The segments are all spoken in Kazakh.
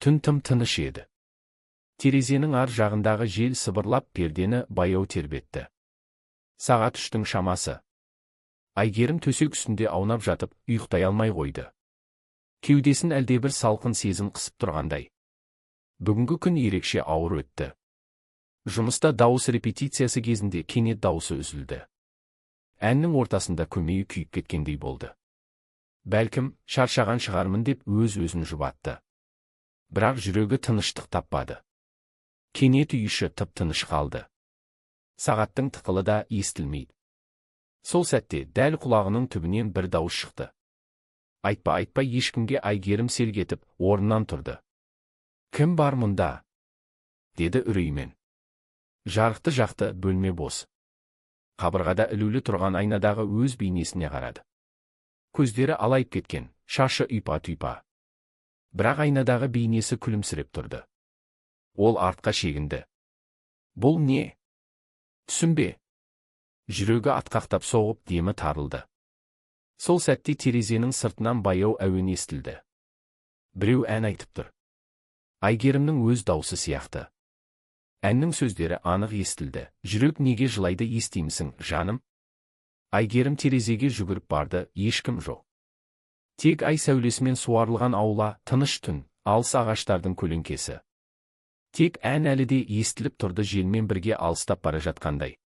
Түн тым тыныш еді. Терезенің ар жағындағы жел сыбырлап пердені баяу тербетті. Сағат 3-тің шамасы. Айгерім төсек үстінде аунап жатып, ұйықтай алмай қойды. Кеудесін әлдебір салқын сезім қысып тұрғандай. Бүгінгі күн ерекше ауыр өтті. Жұмыста дауыс репетициясы кезінде кенет дауысы үзілді. Әннің ортасында көмейі күйіп кеткендей болды. Бәлкім, шаршаған шығармын деп өз-өзін жұбатты. Бірақ жүрегі тыныштық таппады. Кенет үй іші тып-тыныш қалды. Сағаттың тықылы да естілмейді. Сол сәтте дәл құлағының түбінен бір дауыс шықты. Айтпа ешкімге. Айгерім селк етіп, орнынан тұрды. «Кім бар мұнда?» деді үреймен. Жарықты жақты бөлме бос. Қабырғада ілулі тұрған айнадағы өз бейнесіне қарады. Көздері алайып кеткен, шашы ұйпа-түйпа. Бірақ айнадағы бейнесі күлімсіреп тұрды. Ол артқа шегінді. Бұл не? Түсінбе? Жүрегі атқақтап соғып, демі тарылды. Сол сәтте терезенің сыртынан баяу әуен естілді. Біреу ән айтып тұр. Айгерімнің өз даусы сияқты. Әннің сөздері анық естілді. Жүрек неге жылайды естимісің, жаным? Айгерім терезеге жүгіріп барды, ешкім жоқ. Тек ай сәулесімен суарылған аула, тыныш түн, алыс ағаштардың көлеңкесі. Тек ән әлі де естіліп тұрды, желмен бірге алыстап бара жатқандай.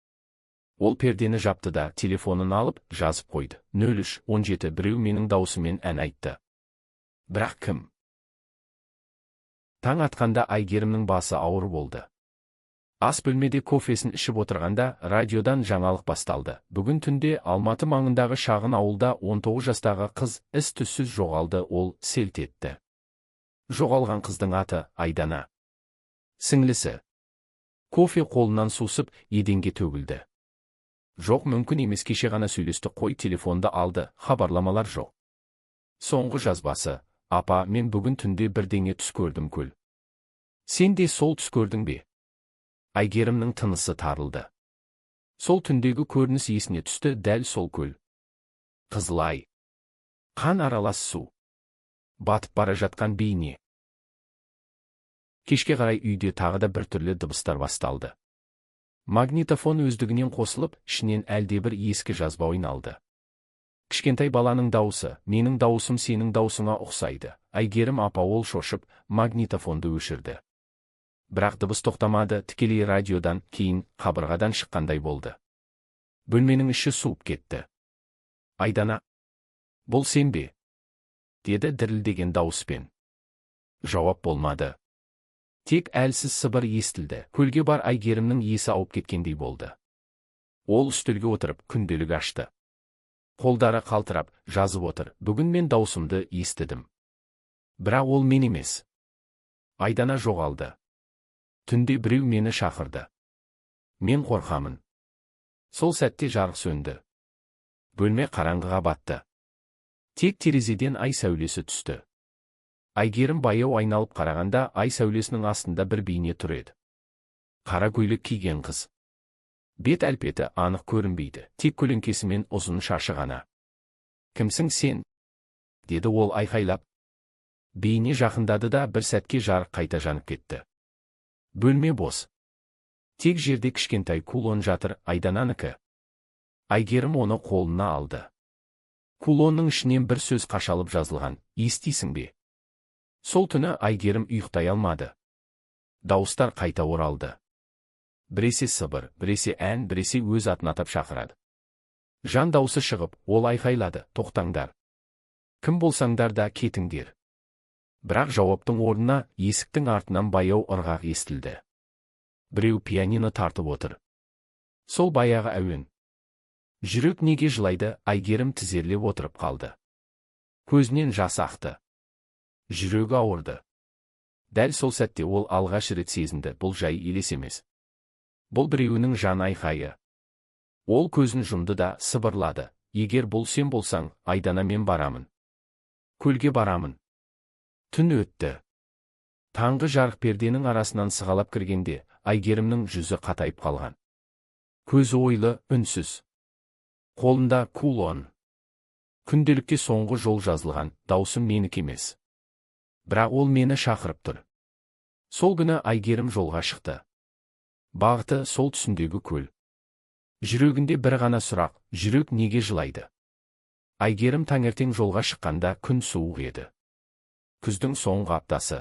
Ол пердені жапты да телефонын алып жазып қойды. 03-17 біреу менің даусыммен ән айтты. Бірақ кім? Таң атқанда Айгерімнің басы ауыр болды. Ас бөлмеде кофесін ішіп отырғанда радиодан жаңалық басталды. Бүгін түнде Алматы маңындағы шағын ауылда 19 жастағы қыз із-түссіз жоғалды. Ол селт етті. Жоғалған қыздың аты Айдана. Сіңлісі. Кофе қолынан сусып, еденге төгілді. Жоқ, мүмкін емес, кеше ғана сөйлесті, қой, телефонды алды, хабарламалар жоқ. Соңғы жазбасы: апа, мен бүгін түнде бірдеңе түс көрдім, көл. Сен де сол түс көрдің бе? Айгерімнің тынысы тарылды. Сол түндегі көрініс есіне түсті, дәл сол көл. Қызыл-ай. Қан аралас су. Батып бара жатқан бейне. Кешке қарай үйде тағы да бір түрлі дыбыстар басталды. Магнитофон өздігінен қосылып, ішінен әлдебір ескі жазба ойналды. Кішкентай баланың дауысы: менің даусым сенің даусыңа ұқсайды. Айгерім апа, ол шошып, магнитофонды өшірді. Бірақ дыбыс тоқтамады, тікелей радиодан, кейін қабырғадан шыққандай болды. Бөлменің іші суып кетті. Айдана, бұл сен бе? Деді дірілдеген дауыспен. Жауап болмады. Тек әлсіз сыбыр естілді. Көлге бар Айгерімнің есі ауып кеткендей болды. Ол үстелге отырып, күнделік ашты. Қолдары қалтырап, жазып отыр: бүгін мен даусымды естідім. Бірақ ол мен емес. Айдана жоғалды. Түнде біреу мені шақырды. Мен қорқамын. Сол сәтте жарық сөнді. Бөлме қараңғыға батты. Тек терезеден ай сәулесі түсті. Айгерім баяу айналып қарағанда, ай сәулесінің астында бір бейне тұр еді. Қара көйлек киген қыз. Бет әлпеті анық көрінбейді, тек көлеңкесі мен ұзын шашы ғана. Кімсің сен? Деді ол айқайлап. Бейне жақындады да бір сәтке жарық қайта жанып кетті. Бөлме бос. Тек жерде кішкентай кулон жатыр, Айдананікі. Айгерім оны қолына алды. Кулонның ішінен бір сөз қашалып жазылған: естисің бе? Сол түні Айгерім ұйықтай алмады. Дауыстар қайта оралды. Біресе сыбыр, біресе ән, біресе өз атын атап шақырады. Жан дауысы шығып, ол айқайлады: тоқтаңдар. Кім болсаңдар да кетіңдер. Бірақ жауаптың орнына есіктің артынан баяу ырғақ естілді. Біреу пианино тартып отыр. Сол баяғы әуен. Жүрек неге жылайды? Айгерім тізерлеп отырып қалды. Көзінен жас ақты. Жүрегі ауырды. Дәл сол сәтте ол алғаш рет сезінді: бұл жай елес емес. Бұл біреуінің жан айқайы. Ол көзін жұмды да сыбырлады: егер бұл сен болсаң, Айдана, мен барамын. Көлге барамын. Түн өтті. Таңғы жарық перденің арасынан сығалап кіргенде, Айгерімнің жүзі қатайып қалған. Көзі ойлы, үнсіз. Қолында кулон. Күнделікке соңғы жол жазылған: даусым менікі емес. Бірақ ол мені шақырып тұр. Сол күні Айгерім жолға шықты. Бағыты сол түсіндегі көл. Жүрегінде бір ғана сұрақ, жүрек неге жылайды? Айгерім таңертең жолға шыққанда күн суық еді. Күздің соңғы аптасы.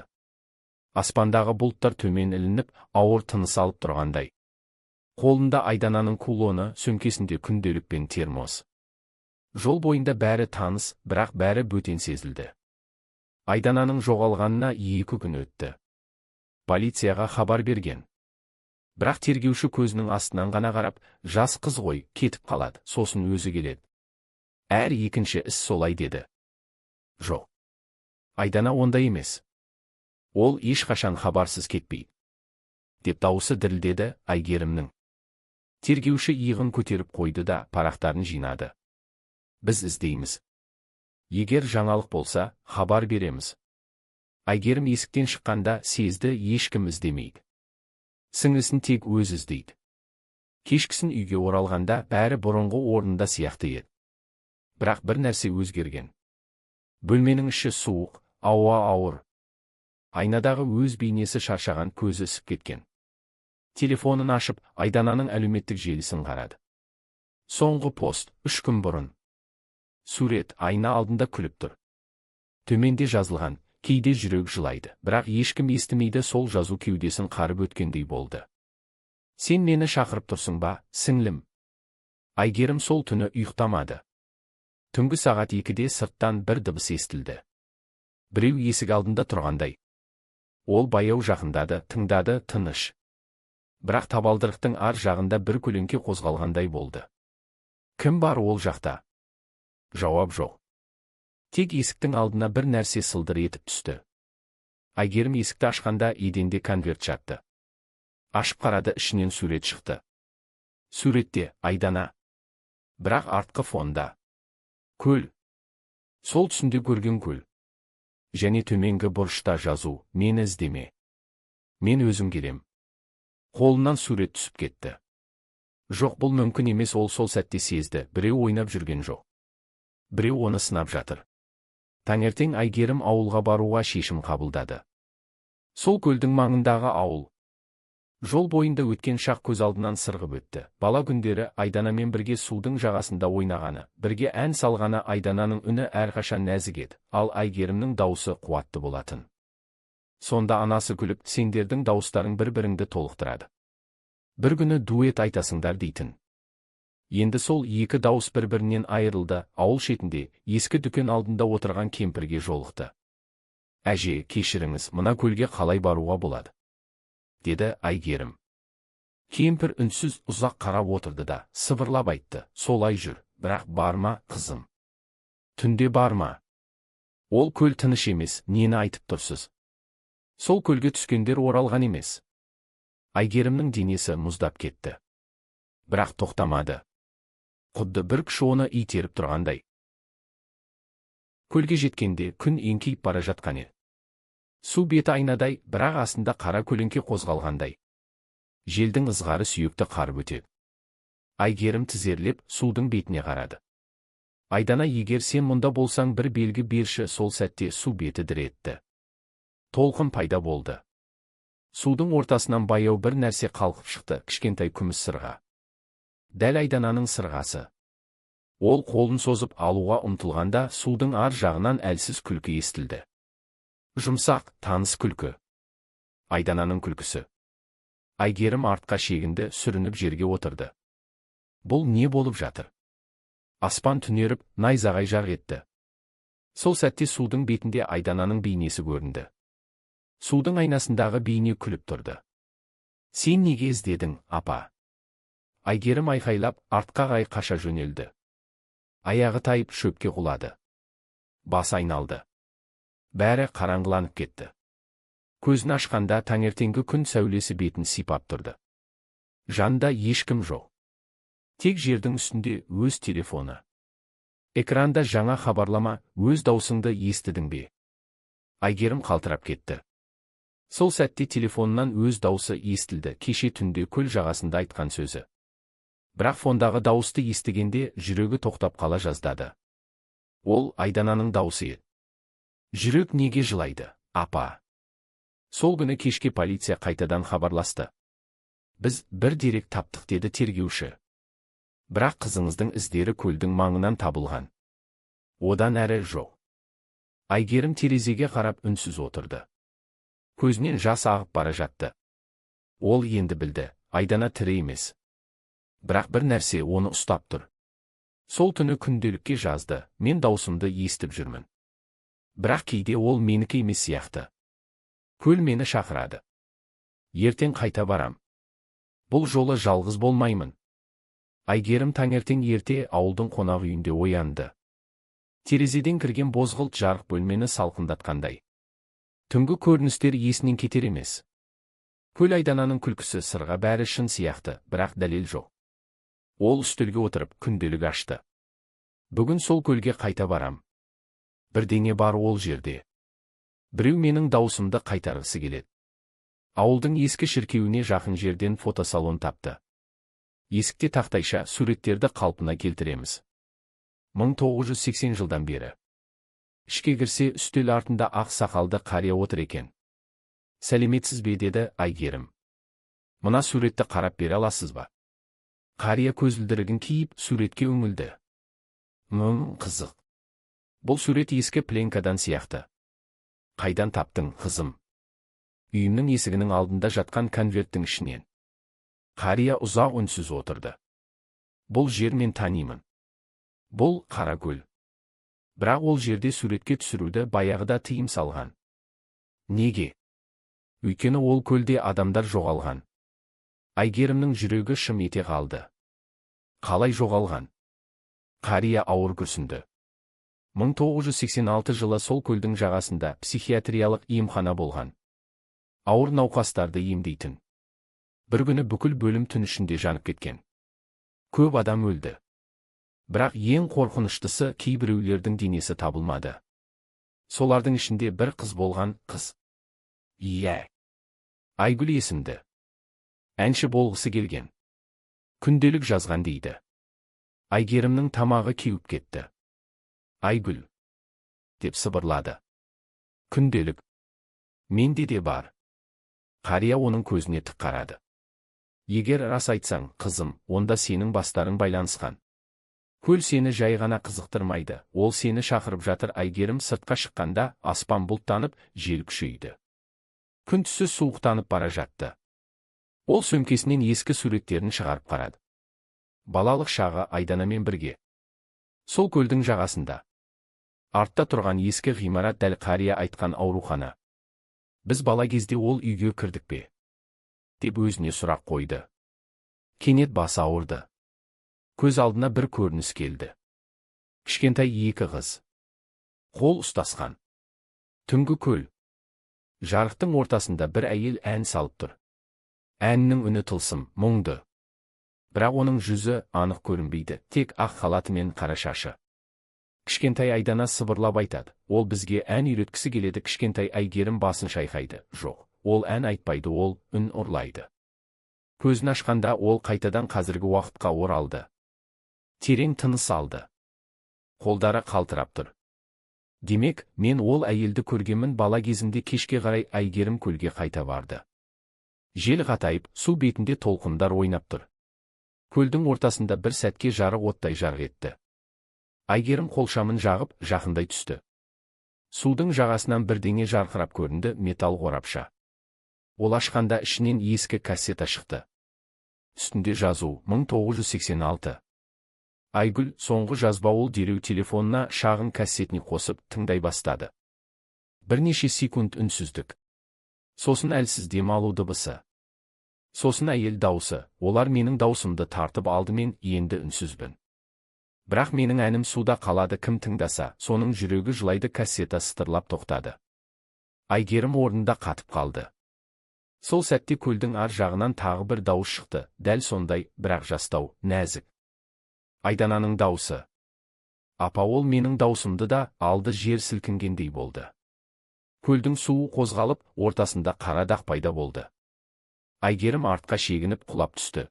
Аспандағы бұлттар төмен ілініп, ауыр тыныс алып тұрғандай. Қолында Айдананың кулоны, сөмкесінде күнделік пен термос. Жол бойында бәрі таныс, бірақ бәрі бөтен сезілді. Айдананың жоғалғанына 2 күн өтті. Полицияға хабар берген. Бірақ тергеуші көзінің астынан ғана қарап, жас қыз ғой, кетіп қалады, сосын өзі келеді. Әр екінші іс солай деді. Жоқ. Айдана ондай емес. Ол ешқашан хабарсыз кетпейді. Деп дауысы дірілдеді Айгерімнің. Тергеуші иығын көтеріп қойды да парақтарын жинады. Біз іздейміз. Егер жаңалық болса, хабар береміз. Айгерім есіктен шыққанда сезді, ешкім іздемейді. Сіңлісін тек өзі іздейді. Кешкісін үйге оралғанда бәрі бұрынғы орнында сияқты еді. Бірақ бір нәрсе өзгерген. Бөлменің іші суық, ауа ауыр. Айнадағы өз бейнесі шаршаған, көзі ісіп кеткен. Телефонын ашып, Айдананың әлеуметтік желісін қарады. Соңғы пост, 3 күн бұрын. Сурет айна алдында күліп тұр. Төменде жазылған, кейде жүрек жылайды, бірақ ешкім естімейді, сол жазу кеудесін қарып өткендей болды. Сен мені шақырып тұрсың ба, сіңлім? Айгерім сол түні ұйықтамады. Түнгі сағат 2-де сырттан бір дыбыс естілді. Біреу есік алдында тұрғандай. Ол баяу жақындады, тыңдады, тыныш. Бірақ табалдырықтың ар жағында бір көлеңке қозғалғандай болды. Кім бар ол жақта? Жауап жоқ. Тек есіктің алдына бір нәрсе сылдыр етіп түсті. Айгерім есікті ашқанда еденде конверт жатты. Ашып қарады, ішінен сурет шықты. Суретте Айдана. Бірақ артқы фонда көл. Сол түсінде көрген көл. Және төменгі бұрышта жазу, мені іздеме. Мен өзім келем. Қолынан сурет түсіп кетті. Жоқ, бұл мүмкін емес, ол сол сәтте сезді, біреу ойнап жүрген жоқ. Біреу оны сынап жатыр. Таңертең Айгерім ауылға баруға шешім қабылдады. Сол көлдің маңындағы ауыл. Жол бойында өткен шақ көз алдынан сырғып өтті. Бала күндері Айданамен бірге судың жағасында ойнағаны, бірге ән салғаны. Айдананың үні әрқашан нәзік еді, ал Айгерімнің дауысы қуатты болатын. Сонда анасы күліп, сендердің дауыстарың бір-біріңді толықтырады. Бір күні дуэт айтасыңдар дейтін. Енді сол 2 дауыс бір-бірінен айырылды. Ауыл шетінде, ескі дүкен алдында отырған кемпірге жолықты. Әже, кешіріңіз, мына көлге қалай баруға болады? Деді Айгерім. Кемпір үнсіз ұзақ қарап отырды да, сыбырлап айтты, солай жүр, бірақ барма, қызым. Түнде барма. Ол көл тыныш емес, нені айтып тұрсыз? Сол көлге түскендер оралған емес. Айгерімнің денесі мұздап кетті. Бірақ тоқтамады. Құдды бір күш оны итеріп тұрғандай. Көлге жеткенде күн еңкейіп бара жатқан еді. Су беті айнадай, бірақ астында қара көлеңке қозғалғандай. Желдің ызғары сүйекті қарып өтеді. Айгерім тізерлеп судың бетіне қарады. Айдана, егер сен мұнда болсаң бір белгі берші. Сол сәтте су беті дір етті. Толқын пайда болды. Судың ортасынан баяу бір нәрсе қалқып шықты, кішкентай күміс сырға. Дәл Айдананың сырғасы. Ол қолын созып алуға ұмтылғанда, судың ар жағынан әлсіз күлкі естілді. Жұмсақ, таныс күлкі. Айдананың күлкісі. Айгерім артқа шегінді, сүрініп жерге отырды. Бұл не болып жатыр? Аспан түнеріп, найзағай жарқ етті. Сол сәтте судың бетінде Айдананың бейнесі көрінді. Судың айнасындағы бейне күліп тұрды. Сен неге іздедің, апа? Айгерім айқайлап, артқа қарай қаша жөнелді. Аяғы тайып шөпке құлады. Бас айналды. Бәрі қараңғыланып кетті. Көзін ашқанда таңертеңгі күн сәулесі бетін сипап тұрды. Жанында ешкім жоқ. Тек жердің үстінде өз телефоны. Экранда жаңа хабарлама, өз даусыңды естідің бе? Айгерім қалтырап кетті. Сол сәтте телефонынан өз даусы естілді, кеше түнде көл жағасында айтқан сөзі. Бірақ фондағы дауысты естігенде жүрегі тоқтап қала жаздады. Ол Айдананың дауысы еді. Жүрек неге жылайды? Апа. Сол күні кешке полиция қайтадан хабарласты. Біз бір дерек таптық деді тергеуші. Бірақ қызыңыздың іздері көлдің маңынан табылған. Одан әрі жоқ. Айгерім терезеге қарап үнсіз отырды. Көзінен жас ағып бара жатты. Ол енді білді, Айдана тірі емес. Бірақ бір нәрсе оны ұстап тұр. Сол түні күнделікке жазды, мен даусымды естіп жүрмін. Бірақ кейде ол менікі емес сияқты. Көл мені шақырады. Ертең қайта барам. Бұл жолы жалғыз болмаймын. Айгерім таңертең ерте ауылдың қонақ үйінде оянды. Терезеден кірген бозғылт жарық бөлмені салқындатқандай. Түнгі көріністер есінен кетер емес. Көл Айдананың күлкісі сырға бәрі шын сияқты, бірақ дәлел жоқ. Ол үстелге отырып күнделік ашты. Бүгін сол көлге қайта барам. Бірдеңе бар ол жерде. Біреу менің даусымды қайтарғысы келеді. Ауылдың ескі шіркеуіне жақын жерден фотосалон тапты. Есікте тақтайша суреттерді қалпына келтіреміз. 1980 жылдан бері. Ішке кірсе үстел артында ақ сақалды қария отыр екен. Сәлеметсіз бе деді Айгерім. Мына суретті қарап бере аласыз ба? Қария көзілдірігін киіп суретке үңілді. Қызық. Бұл сурет ескі пленкадан сияқты. Қайдан таптың, қызым? Үйімнің есігінің алдында жатқан конверттің ішінен. Қария ұзақ үнсіз отырды. Бұл жер мен танимын. Бұл Қаракөл. Бірақ ол жерде суретке түсіруді баяғыда тыйым салған. Неге? Өйткені ол көлде адамдар жоғалған. Айгерімнің жүрегі шым ете қалды. Қалай жоғалған? Қария ауыр күрсінді. 1986 жылы сол көлдің жағасында психиатриялық емхана болған. Ауыр науқастарды емдейтін. Бір күні бүкіл бөлім түн ішінде жанып кеткен. Көп адам өлді. Бірақ ең қорқыныштысы кейбіреулердің денесі табылмады. Солардың ішінде бір қыз болған, қыз. Иә. Айгүл есімді. Әнші болғысы келген. Күнделік жазған дейді. Айгерімнің тамағы кеуіп кетті. Айгүл. Деп сыбырлады. Күнделік. Менде де бар. Қария оның көзіне тік қарады. Егер рас айтсаң, қызым, онда сенің бастарың байланысқан. Көл сені жай ғана қызықтырмайды, ол сені шақырып жатыр. Айгерім сыртқа шыққанда аспан бұлттанып, жел күшейді. Күн түсі суықтанып бара жатты. Ол сөмкесінен ескі суреттерін шығарып қарады. Балалық шағы Айданамен бірге. Сол көлдің жағасында. Артта тұрған ескі ғимарат дәл қария айтқан аурухана. Біз бала кезде ол үйге кірдік пе? Деп өзіне сұрақ қойды. Кенет басы ауырды. Көз алдына бір көрініс келді. Кішкентай екі қыз. Қол ұстасқан. Түнгі көл. Жарықтың ортасында бір әйел ән салып тұр. Әннің үні тылсым, мұңды. Бірақ оның жүзі анық көрінбейді, тек ақ халаты мен қара шашы. Кішкентай Айдана сыбырлап айтады, ол бізге ән үйреткісі келеді. Кішкентай Айгерім басын шайқайды. Жоқ, ол ән айтпайды, ол үн ұрлайды. Көзін ашқанда ол қайтадан қазіргі уақытқа оралды. Терең тыныс алды. Қолдары қалтырап тұр. Демек, мен ол әйелді көргенмін. Бала кезімде кешке қарай Айгерім көлге қайта барды. Жел қатайып, су бетінде толқындар ойнап тұр. Көлдің ортасында бір сәтке жарық оттай жарқ етті. Айгерім қолшамын жағып, жақындай түсті. Судың жағасынан бірдеңе жарқырап көрінді, металл қорапша. Ол ашқанда ішінен ескі кассета шықты. Үстінде жазу 1986. Айгүл, соңғы жазба. Ол дереу телефонына шағын кассетіне қосып тыңдай бастады. Бірнеше секунд үнсіздік. Сосын әлсіз дем алу дыбысы. Сосын әйел даусы. Олар менің даусымды тартып алды, мен енді үнсізбін. Бірақ менің әнім суда қалады. Кім тыңдаса, соның жүрегі жылайды. Кассета сытырлап тоқтады. Айгерім орнында қатып қалды. Сол сәтте көлдің ар жағынан тағы бір дауыс шықты, дәл сондай, бірақ жастау, нәзік. Айдананың даусы. Апа, ол менің даусымды да алды. Жер сілкінгендей болды. Көлдің суы қозғалып, ортасында қара дақ пайда болды. Айгерім артқа шегініп құлап түсті.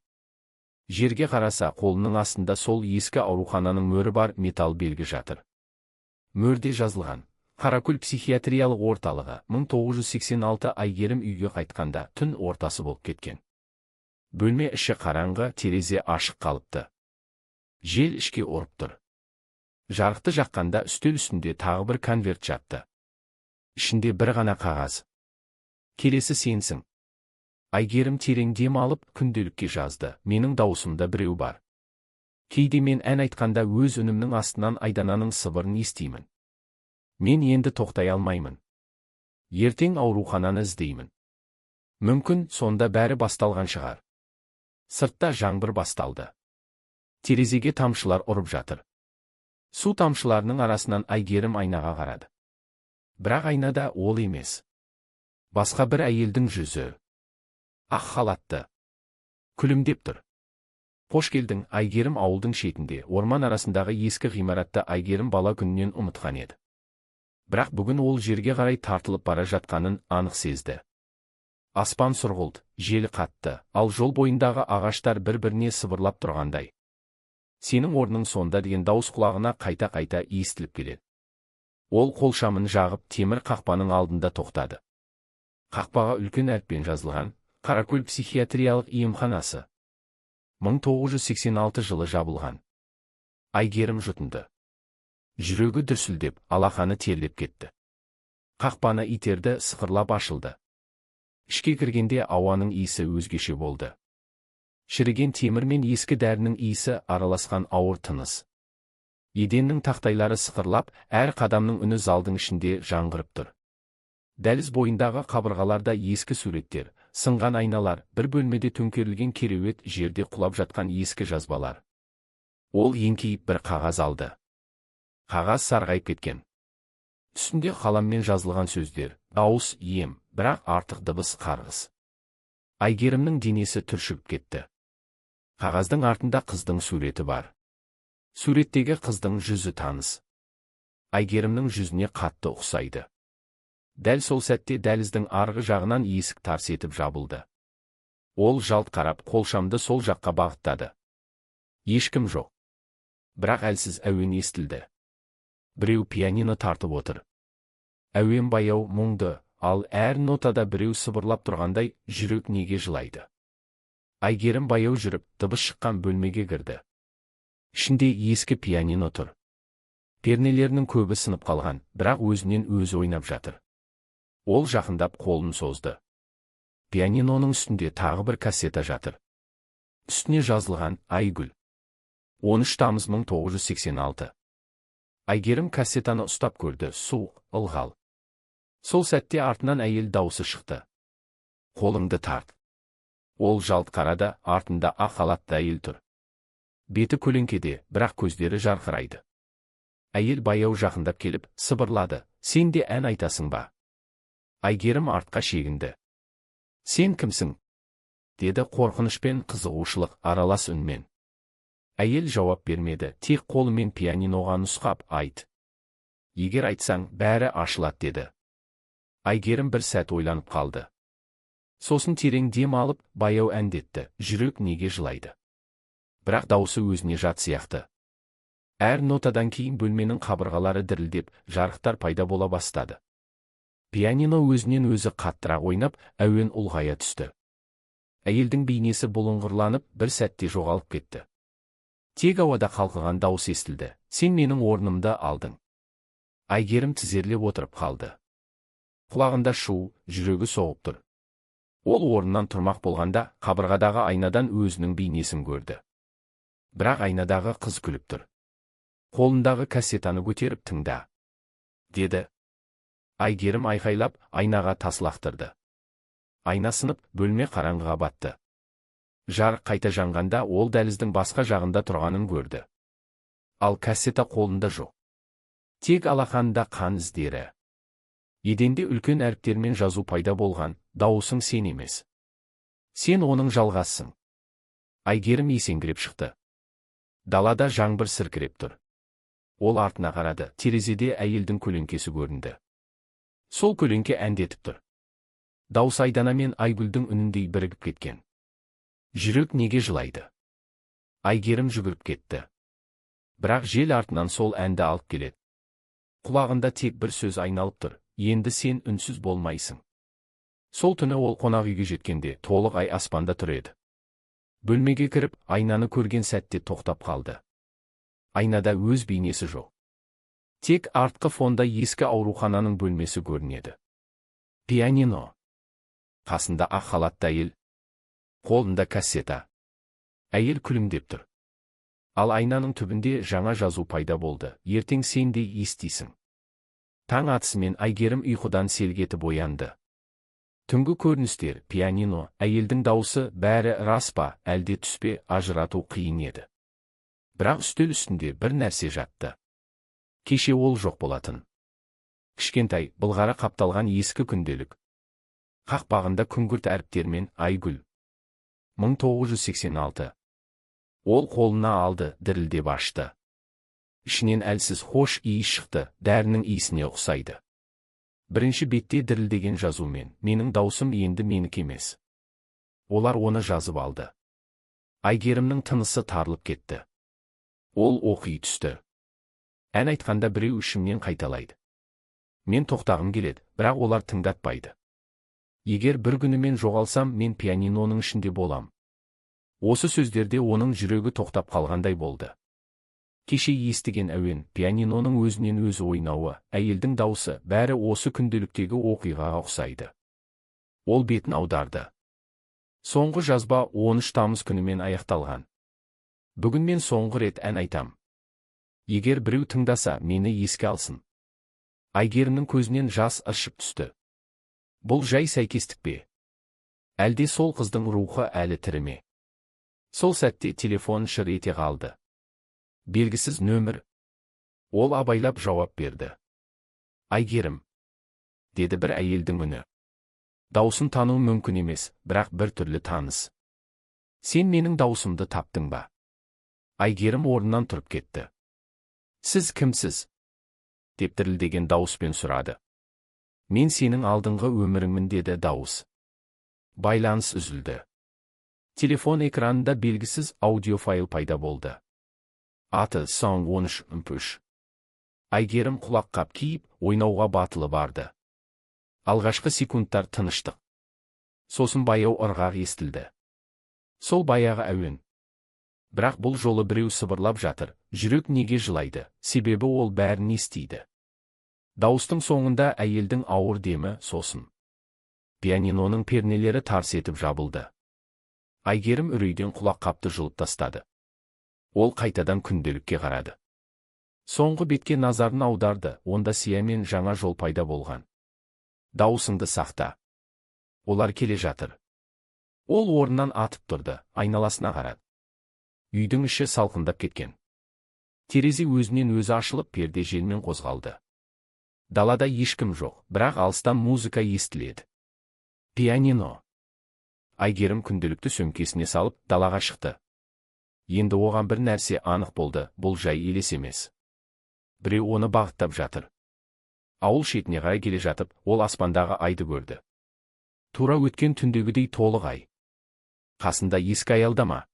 Жерге қараса, қолының астында сол ескі аурухананың мөрі бар, металл белгі жатыр. Мөрде жазылған: Қаракөл психиатриялық орталығы 1986 Айгерім үйге қайтқанда түн ортасы болып кеткен. Бөлме іші қараңғы, терезе ашық қалыпты. Жел ішке ұрып тұр. Жарықты жаққанда үстел үстінде тағы бір конверт жатты. Ішінде бір ғана қағаз. Келесі сенсің. Айгерім терең дем алып күнделікке жазды. Менің даусымда біреу бар. Кейде мен ән айтқанда өз үнімнің астынан айдананың сыбырын естимін. Мен енді тоқтай алмаймын. Ертең аурухананы іздеймін. Мүмкін сонда бәрі басталған шығар. Сыртта жаңбыр басталды. Терезеге тамшылар ұрып жатыр. Су тамшыларының арасынан Айгерім айнаға қарады. Бірақ айнада ол емес. Басқа бір әйелдің жүзі. Ақ халатты. Күлімдеп тұр. Қош келдің. Айгерім ауылдың шетінде, орман арасындағы ескі ғимаратта Айгерім бала күнінен ұмытқан еді. Бірақ бүгін ол жерге қарай тартылып бара жатқанын анық сезді. Аспан сұрғылт, жел қатты, ал жол бойындағы ағаштар бір-біріне сыбырлап тұрғандай. Сенің орның сонда деген дауыс құлағына қайта-қайта естіліп келеді. Ол қолшамын жағып темір қақпаның алдында тоқтады. Қақпаға үлкен әріппен жазылған «Қаракөл психиатриялық емханасы». 1986 жылы жабылған. Айгерім жұтынды. Жүрегі дүрсілдеп, алақаны терлеп кетті. Қақпаны итерді, сықырлап ашылды. Ішке кіргенде ауаның иісі өзгеше болды. Шіріген темір мен ескі дәрінің иісі араласқан ауыр тыныс. Еденнің тақтайлары сықырлап, әр қадамның үні залдың ішінде жаңғырып тұр. Дәліз бойындағы қабырғаларда ескі суреттер, сынған айналар, бір бөлмеде төңкерілген кереует, жерде құлап жатқан ескі жазбалар. Ол еңкейіп бір қағаз алды. Қағаз сарғайып кеткен. Үстінде қаламмен жазылған сөздер, дауыс, ем, бірақ артық дыбыс қарғыс. Айгерімнің денесі түршігіп кетті. Қағаздың артында қыздың суреті бар. Суреттегі қыздың жүзі таныс. Айгерімнің жүзіне қатты ұқсайды. Дәл сол сәтте дәліздің арғы жағынан есік тарс етіп жабылды. Ол жалт қарап, қолшамды сол жаққа бағыттады. Ешкім жоқ. Бірақ әлсіз әуен естілді. Біреу пианино тартып отыр. Әуен баяу, мұңды, ал әр нотада біреу сыбырлап тұрғандай, жүрек неге жылайды. Айгерім баяу жүріп, дыбыс шыққан бөлмеге кірді. Ішінде ескі пианино тұр. Пернелерінің көбі сынып қалған, бірақ өзінен өзі ойнап жатыр. Ол жақындап қолын созды. Пианиноның үстінде тағы бір кассета жатыр. Үстіне жазылған «Айгүл». 13 тамыз 1986. Айгерім кассетаны ұстап көрді, суық, ылғал. Сол сәтте артынан әйел даусы шықты. Қолыңды тарт. Ол жалт қарады, артында ақ халатты әйел тұр. Беті көлеңкеде, бірақ көздері жарқырайды. Әйел баяу жақындап келіп, сыбырлады, сен де ән айтасың ба? Айгерім артқа шегінді. Сен кімсің? Деді қорқыныш пен қызығушылық аралас үнмен. Әйел жауап бермеді, тек қолымен пианиноға нұсқап, айт. Егер айтсаң, бәрі ашылады деді. Айгерім бір сәт ойланып қалды. Сосын терең дем алып, баяу әндетті, жүрек неге жылайды. Бірақ даусы өзіне жат сияқты. Әр нотадан кейін бөлменің қабырғалары дірілдеп, жарықтар пайда бола бастады. Пианино өзінен өзі қаттырақ ойнап, әуен ұлғая түсті. Әйелдің бейнесі бұлыңғырланып, бір сәтте жоғалып кетті. Тек ауада қалқыған дауыс естілді, сен менің орнымды алдың. Айгерім тізерлеп отырып қалды. Құлағында шу, жүрегі соғып тұр. Ол орнынан тұрмақ болғанда, қабырғадағы айнадан өзінің бейнесін көрді. Бірақ айнадағы қыз күліп тұр. Қолындағы кассетаны көтеріп тыңда, деді. Айгерім айқайлап, айнаға тас лақтырды. Айна сынып, бөлме қараңғыға батты. Жарық қайта жанғанда ол дәліздің басқа жағында тұрғанын көрді. Ал кассета қолында жоқ. Тек алақанында қан іздері. Еденде үлкен әріптермен жазу пайда болған, дауысың сен емес. Сен оның жалғассың. Айгерім есеңгіреп шықты. Далада жаңбыр сіркіреп тұр. Ол артына қарады, терезеде әйелдің көлеңкесі көрінді. Сол көлеңке әндетіп тұр. Дауыс Айдана мен Айгүлдің үніндей бірігіп кеткен. Жүрек неге жылайды? Айгерім жүгіріп кетті. Бірақ жел артынан сол әнді алып келеді. Құлағында тек бір сөз айналып тұр: енді сен үнсіз болмайсың. Сол түні ол қонақ үйге жеткенде толық ай аспанда тұр еді. Бөлмеге кіріп, айнаны көрген сәтте тоқтап қалды. Айнада өз бейнесі жоқ. Тек артқы фонда ескі аурухананың бөлмесі көрінеді. Пианино. Қасында ақ халатты әйел. Қолында кассета. Әйел күлімдеп тұр. Ал айнаның түбінде жаңа жазу пайда болды: ертең сен де естисің. Таң атысымен Айгерім ұйқыдан селк етіп оянды. Түнгі көріністер, пианино, әйелдің дауысы, бәрі рас па, әлде түс пе, ажырату қиын еді. Бірақ үстел үстінде бір нәрсе жатты. Кеше ол жоқ болатын. Кішкентай, былғары қапталған ескі күнделік. Қақпағында күңгірт әріптермен Айгүл. 1986. Ол қолына алды, дірілдеп ашты. Ішінен әлсіз хош иіс шықты, дәрінің иісіне ұқсайды. Бірінші бетте дірілдеген жазумен: менің даусым енді менікі емес. Олар оны жазып алды. Айгерімнің тынысы тарылып кетті. Ол оқи түсті. Ән айтқанда біреу ішімнен қайталайды: мен тоқтағым келеді, бірақ олар тыңдатпайды. Егер бір күні мен жоғалсам, мен пианиноның ішінде болам. Осы сөздерде оның жүрегі тоқтап қалғандай болды. Кеше естіген әуен, пианиноның өзінен өзі ойнауы, әйелдің даусы, бәрі осы күнделіктегі оқиғаға ұқсайды. Ол бетін аударды. Соңғы жазба 13 тамыз күнімен аяқталған. Бүгін мен соңғы рет ән айтам. Егер біреу тыңдаса, мені еске алсын. Айгерімнің көзінен жас ыршып түсті. Бұл жай сәйкестік пе? Әлде сол қыздың рухы әлі тірі ме? Сол сәтте телефон шыр ете қалды. Белгісіз нөмір. Ол абайлап жауап берді. Айгерім, деді бір әйелдің үні. Даусын тану мүмкін емес, бірақ бір түрлі таныс. Сен менің даусымды таптың ба? Айгерім орнынан тұрып кетті. Сіз кімсіз? Деп дірілдеген дауыспен сұрады. Мен сенің алдыңғы өміріңмін, деді дауыс. Байланыс үзілді. Телефон экранында белгісіз аудиофайл пайда болды. Аты Song 13 MP3. Айгерім құлаққап киіп, ойнауға батылы барды. Алғашқы секундтар тыныштық. Сосын баяу ырғақ естілді. Сол баяғы әуен. Бірақ бұл жолы біреу сыбырлап жатыр: жүрек неге жылайды, себебі ол бәрін естиді. Дауыстың соңында әйелдің ауыр демі, сосын пианиноның пернелері тарс етіп жабылды. Айгерім үрейден құлаққапты жұлып тастады. Ол қайтадан күнделікке қарады. Соңғы бетке назарын аударды, онда сиямен жаңа жол пайда болған. Дауысыңды сақта. Олар келе жатыр. Ол орнынан атып тұрды, айналасына қарады. Үйдің іші салқындап кеткен. Терезе өзінен өзі ашылып, перде желмен қозғалды. Далада ешкім жоқ, бірақ алыстан музыка естіледі. Пианино. Айгерім күнделікті сөмкесіне салып, далаға шықты. Енді оған бір нәрсе анық болды: бұл жай елес емес. Біреу оны бағыттап жатыр. Ауыл шетіне қарай келе жатып, ол аспандағы айды көрді. Тура өткен түндегідей толық ай. Қасында ескі аялдама.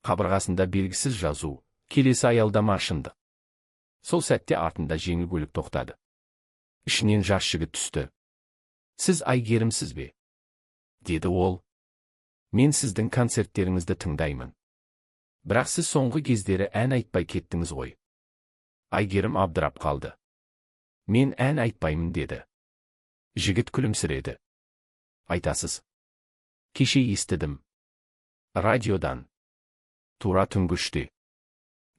Қабырғасында белгісіз жазу: келесі аялдама шындық. Сол сәтте артында жеңіл көлік тоқтады. Ішінен жас жігіт түсті. Сіз Айгерімсіз бе? Деді ол. Мен сіздің концерттеріңізді тыңдаймын. Бірақ сіз соңғы кездері ән айтпай кеттіңіз ғой. Айгерім абдырап қалды. Мен ән айтпаймын, деді. Жігіт күлімсіреді. Айтасыз. Кеше естідім. Радиодан. Тура түнгі 3-те.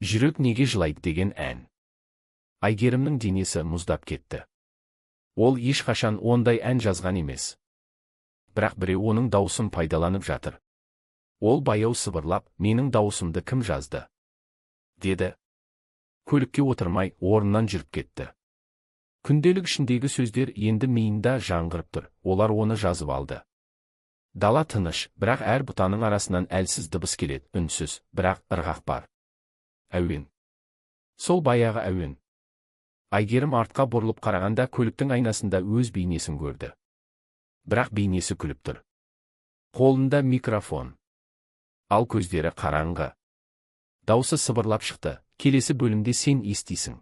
Жүрек неге жылайды деген ән. Айгерімнің денесі мұздап кетті. Ол ешқашан ондай ән жазған емес. Бірақ біреу оның дауысын пайдаланып жатыр. Ол баяу сыбырлап: менің дауысымды кім жазды? Деді. Көлікке отырмай, орнынан жүріп кетті. Күнделік ішіндегі сөздер енді миында жаңғырып тұр, олар оны жазып алды. Дала тыныш, бірақ әр бұтаның арасынан әлсіз дыбыс келеді, үнсіз, бірақ ырғақ бар. Әуен. Сол баяғы әуен. Айгерім артқа бұрылып қарағанда көліктің айнасында өз бейнесін көрді. Бірақ бейнесі күліп тұр. Қолында микрофон. Ал көздері қараңғы. Даусы сыбырлап шықты: келесі бөлімде сен естисің.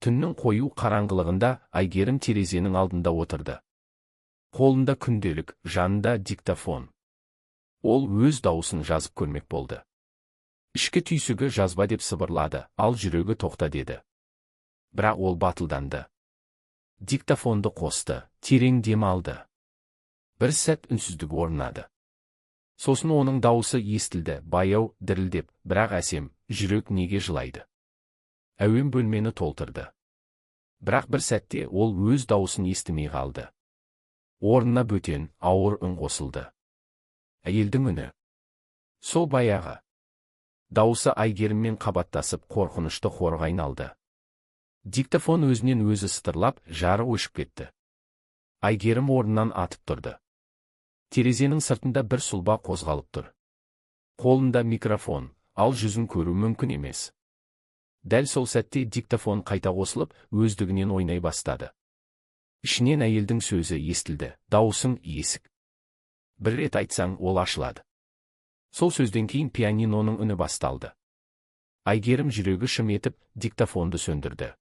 Түннің қою қараңғылығында Айгерім терезенің алдында отырды. Қолында күнделік, жанында диктофон. Ол өз дауысын жазып көрмек болды. Ішкі түйсігі жазба деп сыбырлады, ал жүрегі тоқта деді. Бірақ ол батылданды. Диктофонды қосты, терең дем алды. Бір сәт үнсіздік орнады. Сосын оның дауысы естілді, баяу, дірілдеп, бірақ әсем, жүрек неге жылайды. Әуен бөлмені толтырды. Бірақ бір сәтте ол өз дауысын естімей қалды. Орнына бөтен, ауыр үн қосылды. Әйелдің үні. Сол баяғы. Дауысы Айгеріммен қабаттасып қорқынышты хорға айналды. Диктофон өзінен өзі сытырлап, жарық өшіп кетті. Айгерім орнынан атып тұрды. Терезенің сыртында бір сұлба қозғалып тұр. Қолында микрофон, ал жүзін көру мүмкін емес. Дәл сол сәтте диктофон қайта қосылып, өздігінен ойнай бастады. Ішінен әйелдің сөзі естілді, дауысың есік. Бір рет айтсаң, ол ашылады. Сол сөзден кейін пианиноның үні басталды. Айгерім жүрегі шым етіп, диктофонды сөндірді.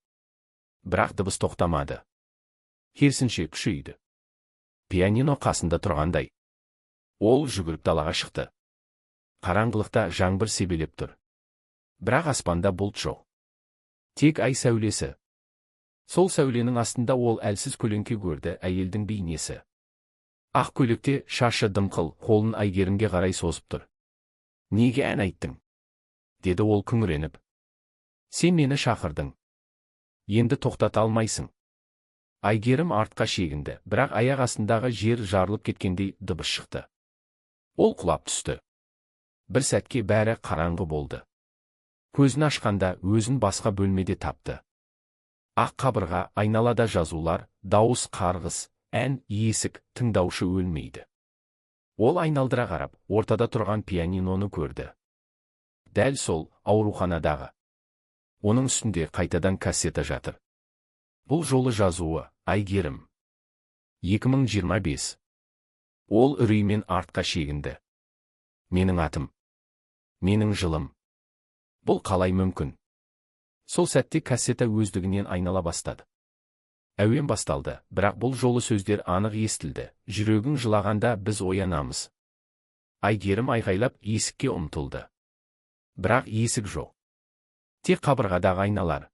Бірақ дыбыс тоқтамады. Керісінше күшейді. Пианино қасында тұрғандай. Ол жүгіріп далаға шықты. Қараңғылықта жаңбыр себелеп тұр. Бірақ аспанда бұлт жоқ. Тек ай сәулесі. Сол сәуленің астында ол әлсіз көлеңке көрді, әйелдің бейнесі. Ақ көйлекте, шашы дымқыл, қолын Айгерімге қарай созып тұр. Неге ән айттың? Деді ол күңіреніп. Сен мені шақырдың. Енді тоқтата алмайсың. Айгерім артқа шегінді, бірақ аяқ астындағы жер жарылып кеткендей дыбыс шықты. Ол құлап түсті. Бір сәтке бәрі қараңғы болды. Көзін ашқанда өзін басқа бөлмеде тапты. Ақ қабырға, айналада жазулар, дауыс қарғыс, ән, есік, тыңдаушы өлмейді. Ол айналдыра қарап, ортада тұрған пианиноны көрді. Дәл сол, ауруханадағы. Оның үстінде қайтадан кассета жатыр. Бұл жолы жазуы, Айгерім. 2025. Ол үреймен артқа шегінді. Менің атым. Менің жылым. Бұл қалай мүмкін? Сол сәтте кассета өздігінен айнала бастады. Әуен басталды, бірақ бұл жолы сөздер анық естілді. Жүрегің жылағанда біз оянамыз. Айгерім айғайлап есікке ұмтылды. Бірақ есік жоқ. Тек қабырғадағы айналар.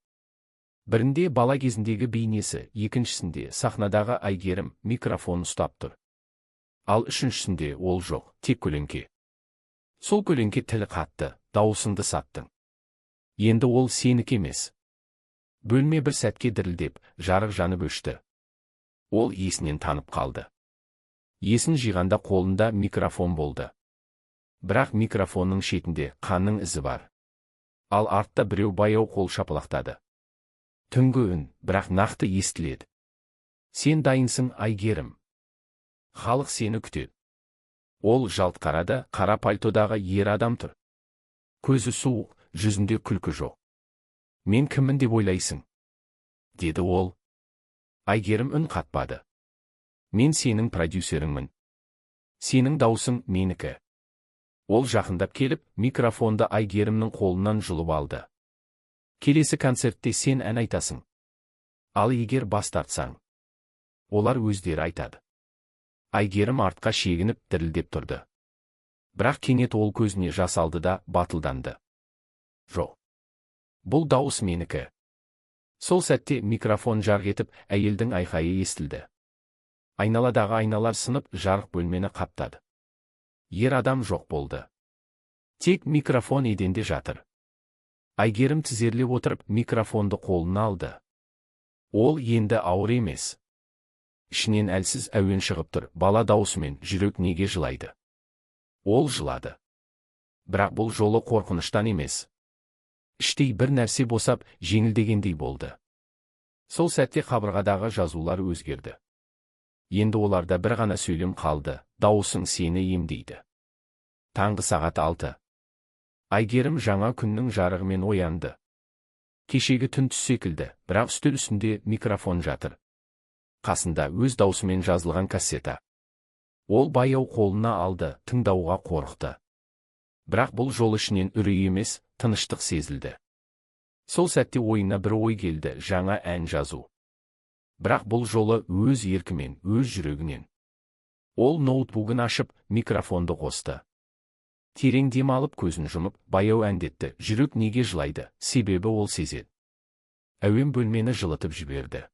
Бірінде бала кезіндегі бейнесі, екіншісінде сахнадағы Айгерім микрофон ұстап тұр. Ал үшіншісінде ол жоқ, тек көлеңке. Сол көлеңке тілі қатты, дауысыңды саттың. Енді ол сенікі емес. Бөлме бір сәтке дірілдеп, жарық жанып өшті. Ол есінен танып қалды. Есін жиғанда қолында микрофон болды. Бірақ микрофонның шетінде қанның ізі бар. Ал артта біреу баяу қол шапалақтады. Түнгі үн, бірақ нақты естіледі. Сен дайынсың, Айгерім. Халық сені күтеді. Ол жалт қарады, қара пальтодағы ер адам тұр. Көзі суық, жүзінде күлкі жоқ. Мен кіммін деп ойлайсың? Деді ол. Айгерім үн қатпады. Мен сенің продюсеріңмін. Сенің даусың менікі. Ол жақындап келіп, микрофонды Айгерімнің қолынан жұлып алды. Келесі концертте сен ән айтасың. Ал егер бас тартсаң, олар өздері айтады. Айгерім артқа шегініп дірілдеп тұрды. Бірақ кенет ол көзіне жас алды да батылданды. Жоқ. Бұл дауыс менікі. Сол сәтте микрофон жарқ етіп, әйелдің айқайы естілді. Айналадағы айналар сынып, жарық бөлмені қаптады. Ер адам жоқ болды. Тек микрофон еденде жатыр. Айгерім тізерлеп отырып, микрофонды қолына алды. Ол енді ауыр емес. Ішінен әлсіз әуен шығып тұр, бала даусымен жүрек неге жылайды. Ол жылады. Бірақ бұл жолы қорқыныштан емес. Іштей бір нәрсе босап, жеңілдегендей болды. Сол сәтте қабырғадағы жазулар өзгерді. Енді оларда бір ғана сөйлем қалды, дауысың сені емдейді. Таңғы сағат 6. Айгерім жаңа күннің жарығымен оянды. Кешегі түн түс секілді, бірақ үстел үстінде микрофон жатыр. Қасында өз даусымен жазылған кассета. Ол баяу қолына алды, тыңдауға қорықты. Бірақ бұл жол ішінен үрей емес, тыныштық сезілді. Сол сәтте ойына бір ой келді, жаңа ән жазу. Бірақ бұл жолы өз еркімен, өз жүрегінен. Ол ноутбугын ашып, микрофонды қосты. Терең дем алып көзін жұмып, баяу әндетті. Жүрек неге жылайды, себебі ол сезеді. Әуен бөлмені жылытып жіберді.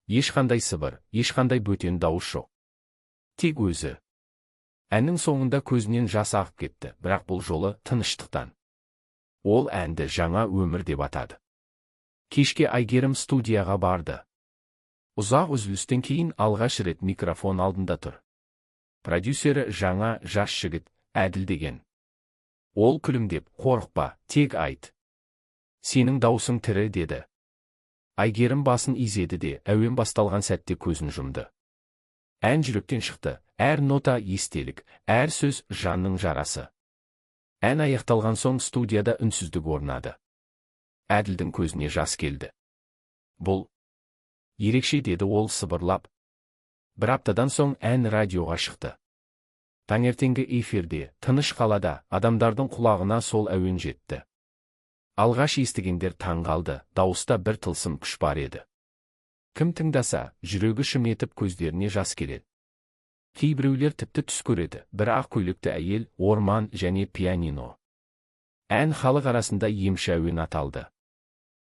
Ешқандай сыбыр, ешқандай бөтен дауыс жоқ. Тек өзі. Әннің соңында көзінен жас ағып кетті, бірақ бұл жолы тыныштықтан. Ол әнді жаңа өмір деп атады. Кешке Айгерім студияға барды. Ұзақ үзілістен кейін алғаш рет микрофон алдында тұр. Продюсері жаңа жас жігіт, Әділ деген. Ол күлімдеп, қорықпа, тек айт. Сенің даусың тірі, деді. Айгерім басын изеді де, әуен басталған сәтте көзін жұмды. Ән жүректен шықты, әр нота естелік, әр сөз жанның жарасы. Ән аяқталған соң студияда үнсіздік орнады. Әділдің көзіне жас келді. Бұл ерекше, деді ол сыбырлап. Бір аптадан соң ән радиоға шықты. Таңертеңгі эфирде, тыныш қалада, адамдардың құлағына сол әуен жетті. Алғаш естігендер таң қалды, дауыста бір тылсым күш бар еді. Кім тыңдаса, жүрегі шым етіп көздеріне жас келеді. Кейбіреулер тіпті түс көреді, бір ақ көйлекті әйел, орман және пианино. Ән халық арасында емші әуен аталды.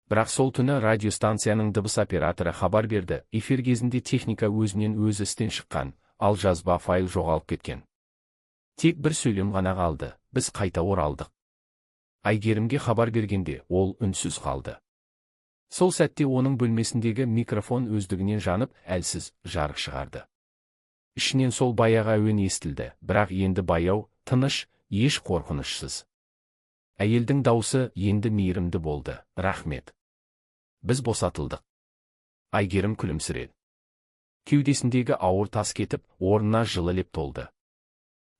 Бірақ сол түні радиостанцияның дыбыс операторы хабар берді, эфир кезінде техника өзінен өзі істен шыққан, ал жазба файл жоғалып кеткен. Тек бір сөйлем ғана қалды, біз қайта оралдық. Айгерімге хабар бергенде, ол үнсіз қалды. Сол сәтте оның бөлмесіндегі микрофон өздігінен жанып, әлсіз жарық шығарды. Ішінен сол баяғы әуен естілді, бірақ енді баяу, тыныш, еш қорқынышсыз. Әйелдің даусы енді мейірімді болды, рахмет. Біз босатылдық. Айгерім күлімсіреді. Кеудесіндегі ауыр тас кетіп, орнына жылы леп толды.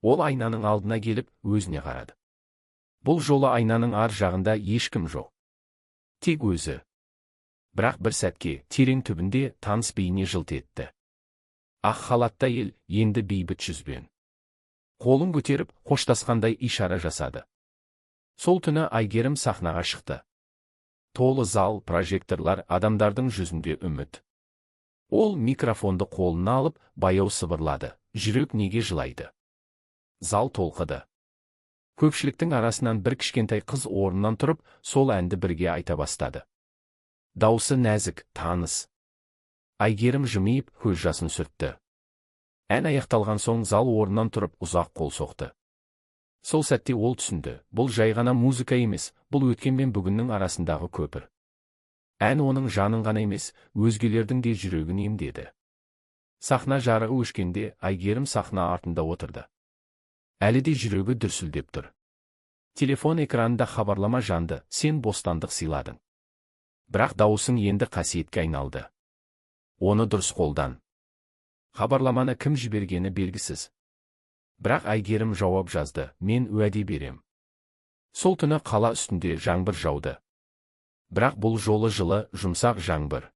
Ол айнаның алдына келіп, өзіне қарады. Бұл жолы айнаның ар жағында ешкім жоқ. Тек өзі. Бірақ бір сәтке, терең түбінде таныс бейне жылт етті. Ақ халатты әйел енді бейбіт жүзбен. Қолын көтеріп, қоштасқандай ишара жасады. Сол түні Айгерім сахнаға шықты. Толы зал, прожекторлар, адамдардың жүзінде үміт. Ол микрофонды қолына алып, баяу сыбырлады. Жүрек неге жылайды? Зал толқыды. Көпшіліктің арасынан бір кішкентай қыз орнынан тұрып, сол әнді бірге айта бастады. Даусы нәзік, таныс. Айгерім жымиып, көз жасын сүртті. Ән аяқталған соң зал орнынан тұрып, ұзақ қол соқты. Сол сәтте ол түсінді, бұл жай ғана музыка емес, бұл өткен мен бүгіннің арасындағы көпір. Ән оның жанын ғана емес, өзгелердің де жүрегін емдеді. Сахна жарығы өшкенде, Айгерім сахна артында отырды. Әлі де жүрегі дүрсілдеп тұр. Телефон экранында хабарлама жанды, сен бостандық сыйладың. Бірақ дауысың енді қасиетке айналды. Оны дұрыс қолдан. Хабарламаны кім жібергені белгісіз. Бірақ Айгерім жауап жазды, мен уәде берем. Сол түні қала үстінде жаңбыр жауды. Бірақ бұл жолы жылы, жұмсақ жаңбыр.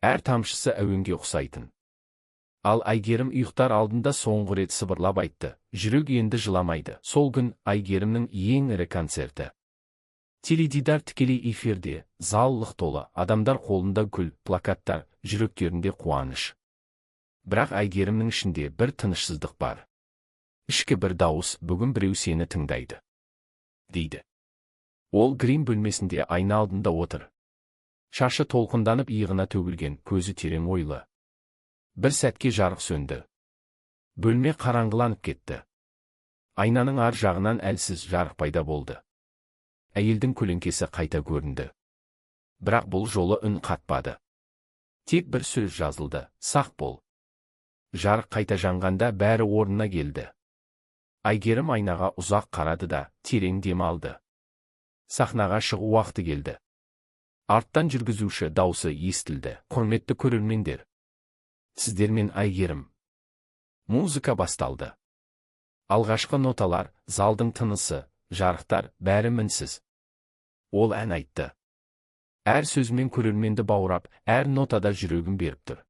Әр тамшысы әуенге ұқсайтын. Ал Айгерім ұйықтар алдында соңғы рет сыбырлап айтты, жүрек енді жыламайды. Сол күн Айгерімнің ең ірі концерті. Теледидар тікелей эфирде, зал лық толы, адамдар қолында гүл, плакаттар, жүректерінде қуаныш. Бірақ Айгерімнің ішінде бір тынышсыздық бар. Ішкі бір дауыс, бүгін біреу сені тыңдайды, дейді. Ол грим бөлмесінде айна алдында отыр. Шашы толқынданып иығына төгілген, көзі терең ойлы. Бір сәтке жарық сөнді. Бөлме қараңғыланып кетті. Айнаның ар жағынан әлсіз жарық пайда болды. Әйелдің көлеңкесі қайта көрінді. Бірақ бұл жолы үн қатпады. Тек бір сөз жазылды, сақ бол. Жарық қайта жанғанда бәрі орнына келді. Айгерім айнаға ұзақ қарады да, терең дем алды. Сахнаға шығу уақыты келді. Арттан жүргізуші даусы естілді. Құрметті көрермендер, сіздермен Айгерім. Музыка басталды. Алғашқы ноталар, залдың тынысы, жарықтар, бәрі мінсіз. Ол ән айтты. Әр сөзмен көрерменді баурап, әр нотада жүрегін беріп тұр.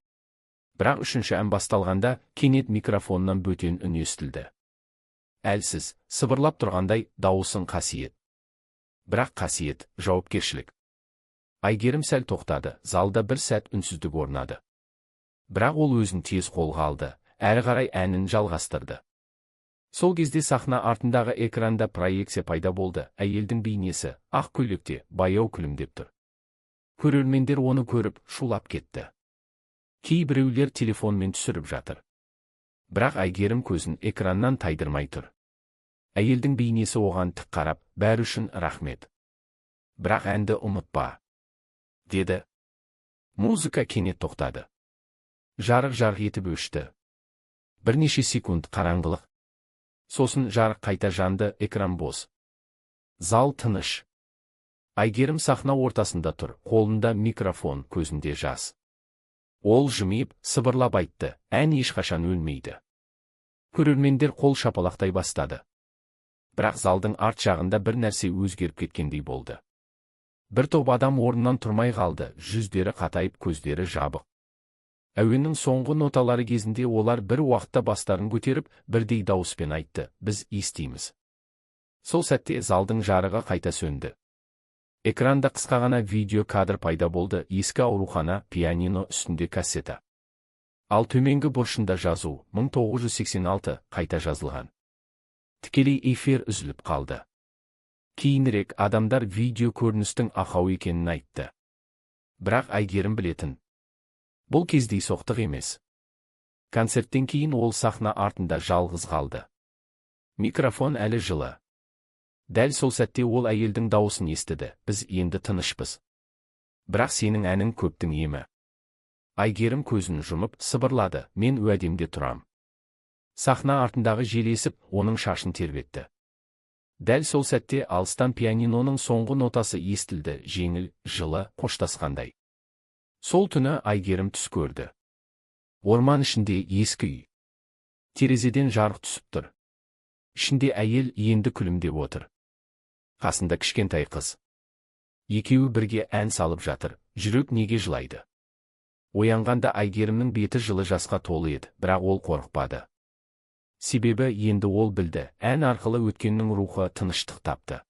Бірақ үшінші ән басталғанда, кенет микрофоннан бөтен үн естілді. Әлсіз, сыбырлап тұрғандай, дауысың қасиет. Бірақ қасиет, жауапкершілік. Айгерім сәл тоқтады, залда бір сәт үнсіздік орнады. Бірақ ол өзін тез қолға алды, әрі қарай әнін жалғастырды. Сол кезде сахна артындағы экранда проекция пайда болды, әйелдің бейнесі, ақ көйлекте, баяу күлімдеп тұр. Көрермендер оны көріп, шулап кетті. Кейбіреулер телефонмен түсіріп жатыр. Бірақ Айгерім көзін экраннан тайдырмай тұр. Әйелдің бейнесі оған тік қарап, бәрі үшін рахмет. Бірақ әнді ұмытпа, деді. Музыка кенет тоқтады. Жарық етіп өшті. Бірнеше секунд қараңғылық. Сосын жарық қайта жанды, экран бос. Зал тыныш. Айгерім сахна ортасында тұр, қолында микрофон, көзінде жас. Ол жымиып, сыбырлап айтты, ән ешқашан өлмейді. Көрермендер қол шапалақтай бастады. Бірақ залдың арт жағында бір нәрсе өзгеріп кеткендей болды. Бір топ адам орнынан тұрмай қалды, жүздері қатайып, көздері жабық. Әуеннің соңғы ноталары кезінде олар бір уақытта бастарын көтеріп, бірдей дауыспен айтты, біз естиміз. Сол сәтте залдың жарығы қайта сөнді. Экранда қысқа ғана видео кадр пайда болды, ескі аурухана, пианино үстінде кассета. Ал төменгі бұрышында жазу, 1986, қайта жазылған. Тікелей эфир үзіліп қалды. Кейінірек адамдар видео көріністің ақау екенін айтты. Бірақ Айгерім білетін. Бұл кездейсоқтық емес. Концерттен кейін ол сахна артында жалғыз қалды. Микрофон әлі жылы. Дәл сол сәтте ол әйелдің дауысын естіді, біз енді тынышпыз. Бірақ сенің әнің көптің емі. Айгерім көзін жұмып, сыбырлады, мен уәдемде тұрам. Сахна артындағы жел есіп, оның шашын тербетті. Дәл сол сәтте алыстан пианиноның соңғы нотасы естілді, жеңіл, жылы, қоштасқандай. Сол түні Айгерім түс көрді. Орман ішінде ескі үй. Терезеден жарық түсіп тұр. Ішінде әйел енді күлімдеп отыр. Қасында кішкентай қыз. Екеуі бірге ән салып жатыр, жүрек неге жылайды. Оянғанда Айгерімнің беті жылы жасқа толы еді, бірақ ол қорықпады. Себебі енді ол білді, ән арқылы өткеннің рухы тыныштық тапты.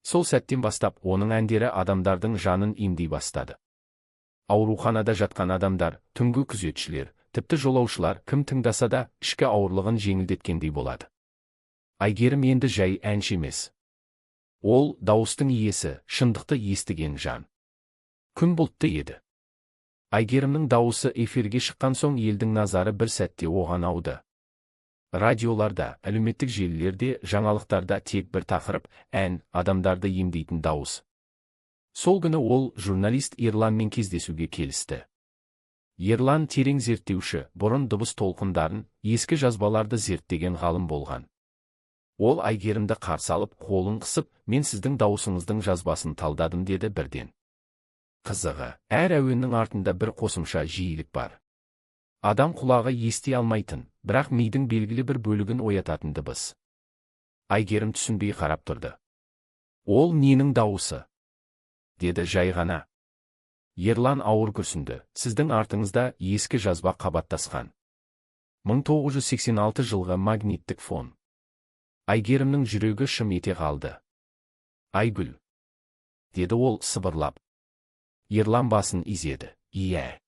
Сол сәттен бастап оның әндері адамдардың жанын емдей бастады. Ауруханада жатқан адамдар, түнгі күзетшілер, тіпті жолаушылар кім тыңдаса да ішкі ауырлығын жеңілдеткендей болады. Айгерім енді жай әнші емес. Ол дауыстың иесі, шындықты естіген жан. Күн бұлтты еді. Айгерімнің дауысы эфирге шыққан соң елдің назары бір сәтте оған ауды. Радиоларда, әлеуметтік желілерде, жаңалықтарда тек бір тақырып, ән, адамдарды емдейтін дауыс. Сол күні ол журналист Ерланмен кездесуге келісті. Ерлан терең зерттеуші, бұрын дыбыс толқындарын, ескі жазбаларды зерттеген ғалым болған. Ол Айгерімді қарсы алып, қолын қысып, мен сіздің дауысыңыздың жазбасын талдадым деді бірден. Қызығы, әр әуеннің артында бір қосымша жиілік бар. Адам құлағы ести алмайтын, бірақ мидың белгілі бір бөлігін оятатын дыбыс. Айгерім түсінбей қарап тұрды. Ол ненің дауысы? Деді жай ғана. Ерлан ауыр күрсінді, сіздің артыңызда ескі жазба қабаттасқан. 1986 жылғы магниттік фон. Айгерімнің жүрегі шым ете қалды. Айгүл, деді ол сыбырлап. Ерлан басын изеді, иә.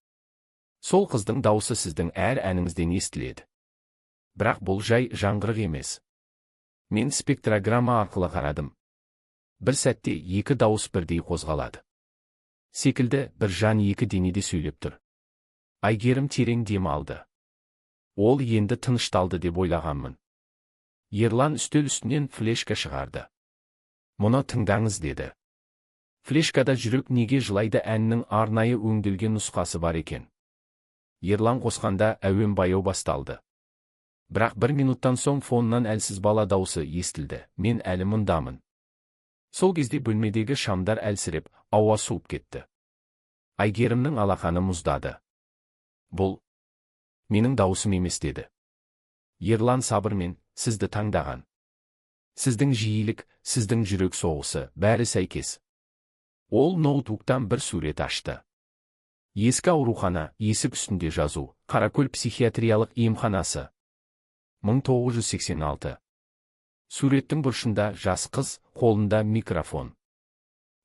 Сол қыздың дауысы сіздің әр әніңізден естіледі. Бірақ бұл жай жаңғырық емес. Мен спектрограмма арқылы қарадым. Бір сәтте екі дауыс бірдей қозғалады. Секілді бір жан екі денеде сөйлеп тұр. Айгерім терең дем алды. Ол енді тынышталды деп ойлағанмын. Ерлан үстел үстінен флешка шығарды. Мұны тыңдаңыз деді. Флешкада жүрек неге жылайды әннің арнайы өңделген нұсқасы бар екен. Ерлан қосқанда әуен баяу басталды. Бірақ бір минуттан соң фоннан әлсіз бала даусы естілді. Мен әлі мұндамын. Сол кезде бөлмедегі шамдар әлсіреп, ауа суып кетті. Айгерімнің алақаны мұздады. Бұл менің дауысым емес деді. Ерлан сабырмен, сізді таңдаған. Сіздің жиілік, сіздің жүрек соғысы, бәрі сәйкес. Ол ноутбуктан бір сурет ашты. Ескі аурухана, есік үстінде жазу, Қаракөл психиатриялық емханасы. 1986. Суреттің бұрышында жас қыз, қолында микрофон.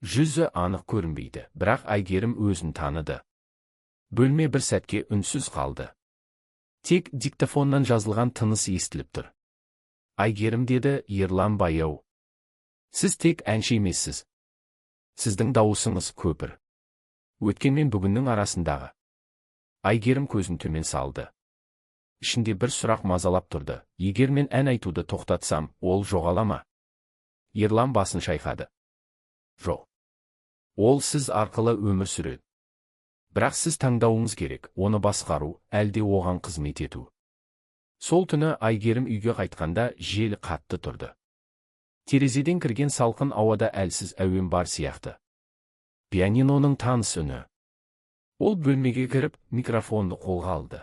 Жүзі анық көрінбейді, бірақ Әйгерім өзін таныды. Бөлме бір сәтке үнсіз қалды. Тек диктофоннан жазылған тыныс естіліп тұр. Әйгерім, деді Ерлан баяу. Сіз тек әнші емессіз. Сіздің дауысыңыз көпір. Өткен мен бүгіннің арасындағы. Әйгерім көзін төмен салды. Ішінде бір сұрақ мазалап тұрды. Егер мен ән айтуды тоқтатсам, ол жоғала ма? Ерлан басын шайқады. Жоқ. Ол сіз арқылы өмір сүреді. Бірақ сіз таңдауыңыз керек, оны басқару, әлде оған қызмет ету. Сол түні Әйгерім үйге қайтқанда жел қатты тұрды. Терезеден кірген салқын ауада әлсіз әуен бар сияқты. Пианиноның таныс үні. Ол бөлмеге кіріп, микрофонды қолға алды.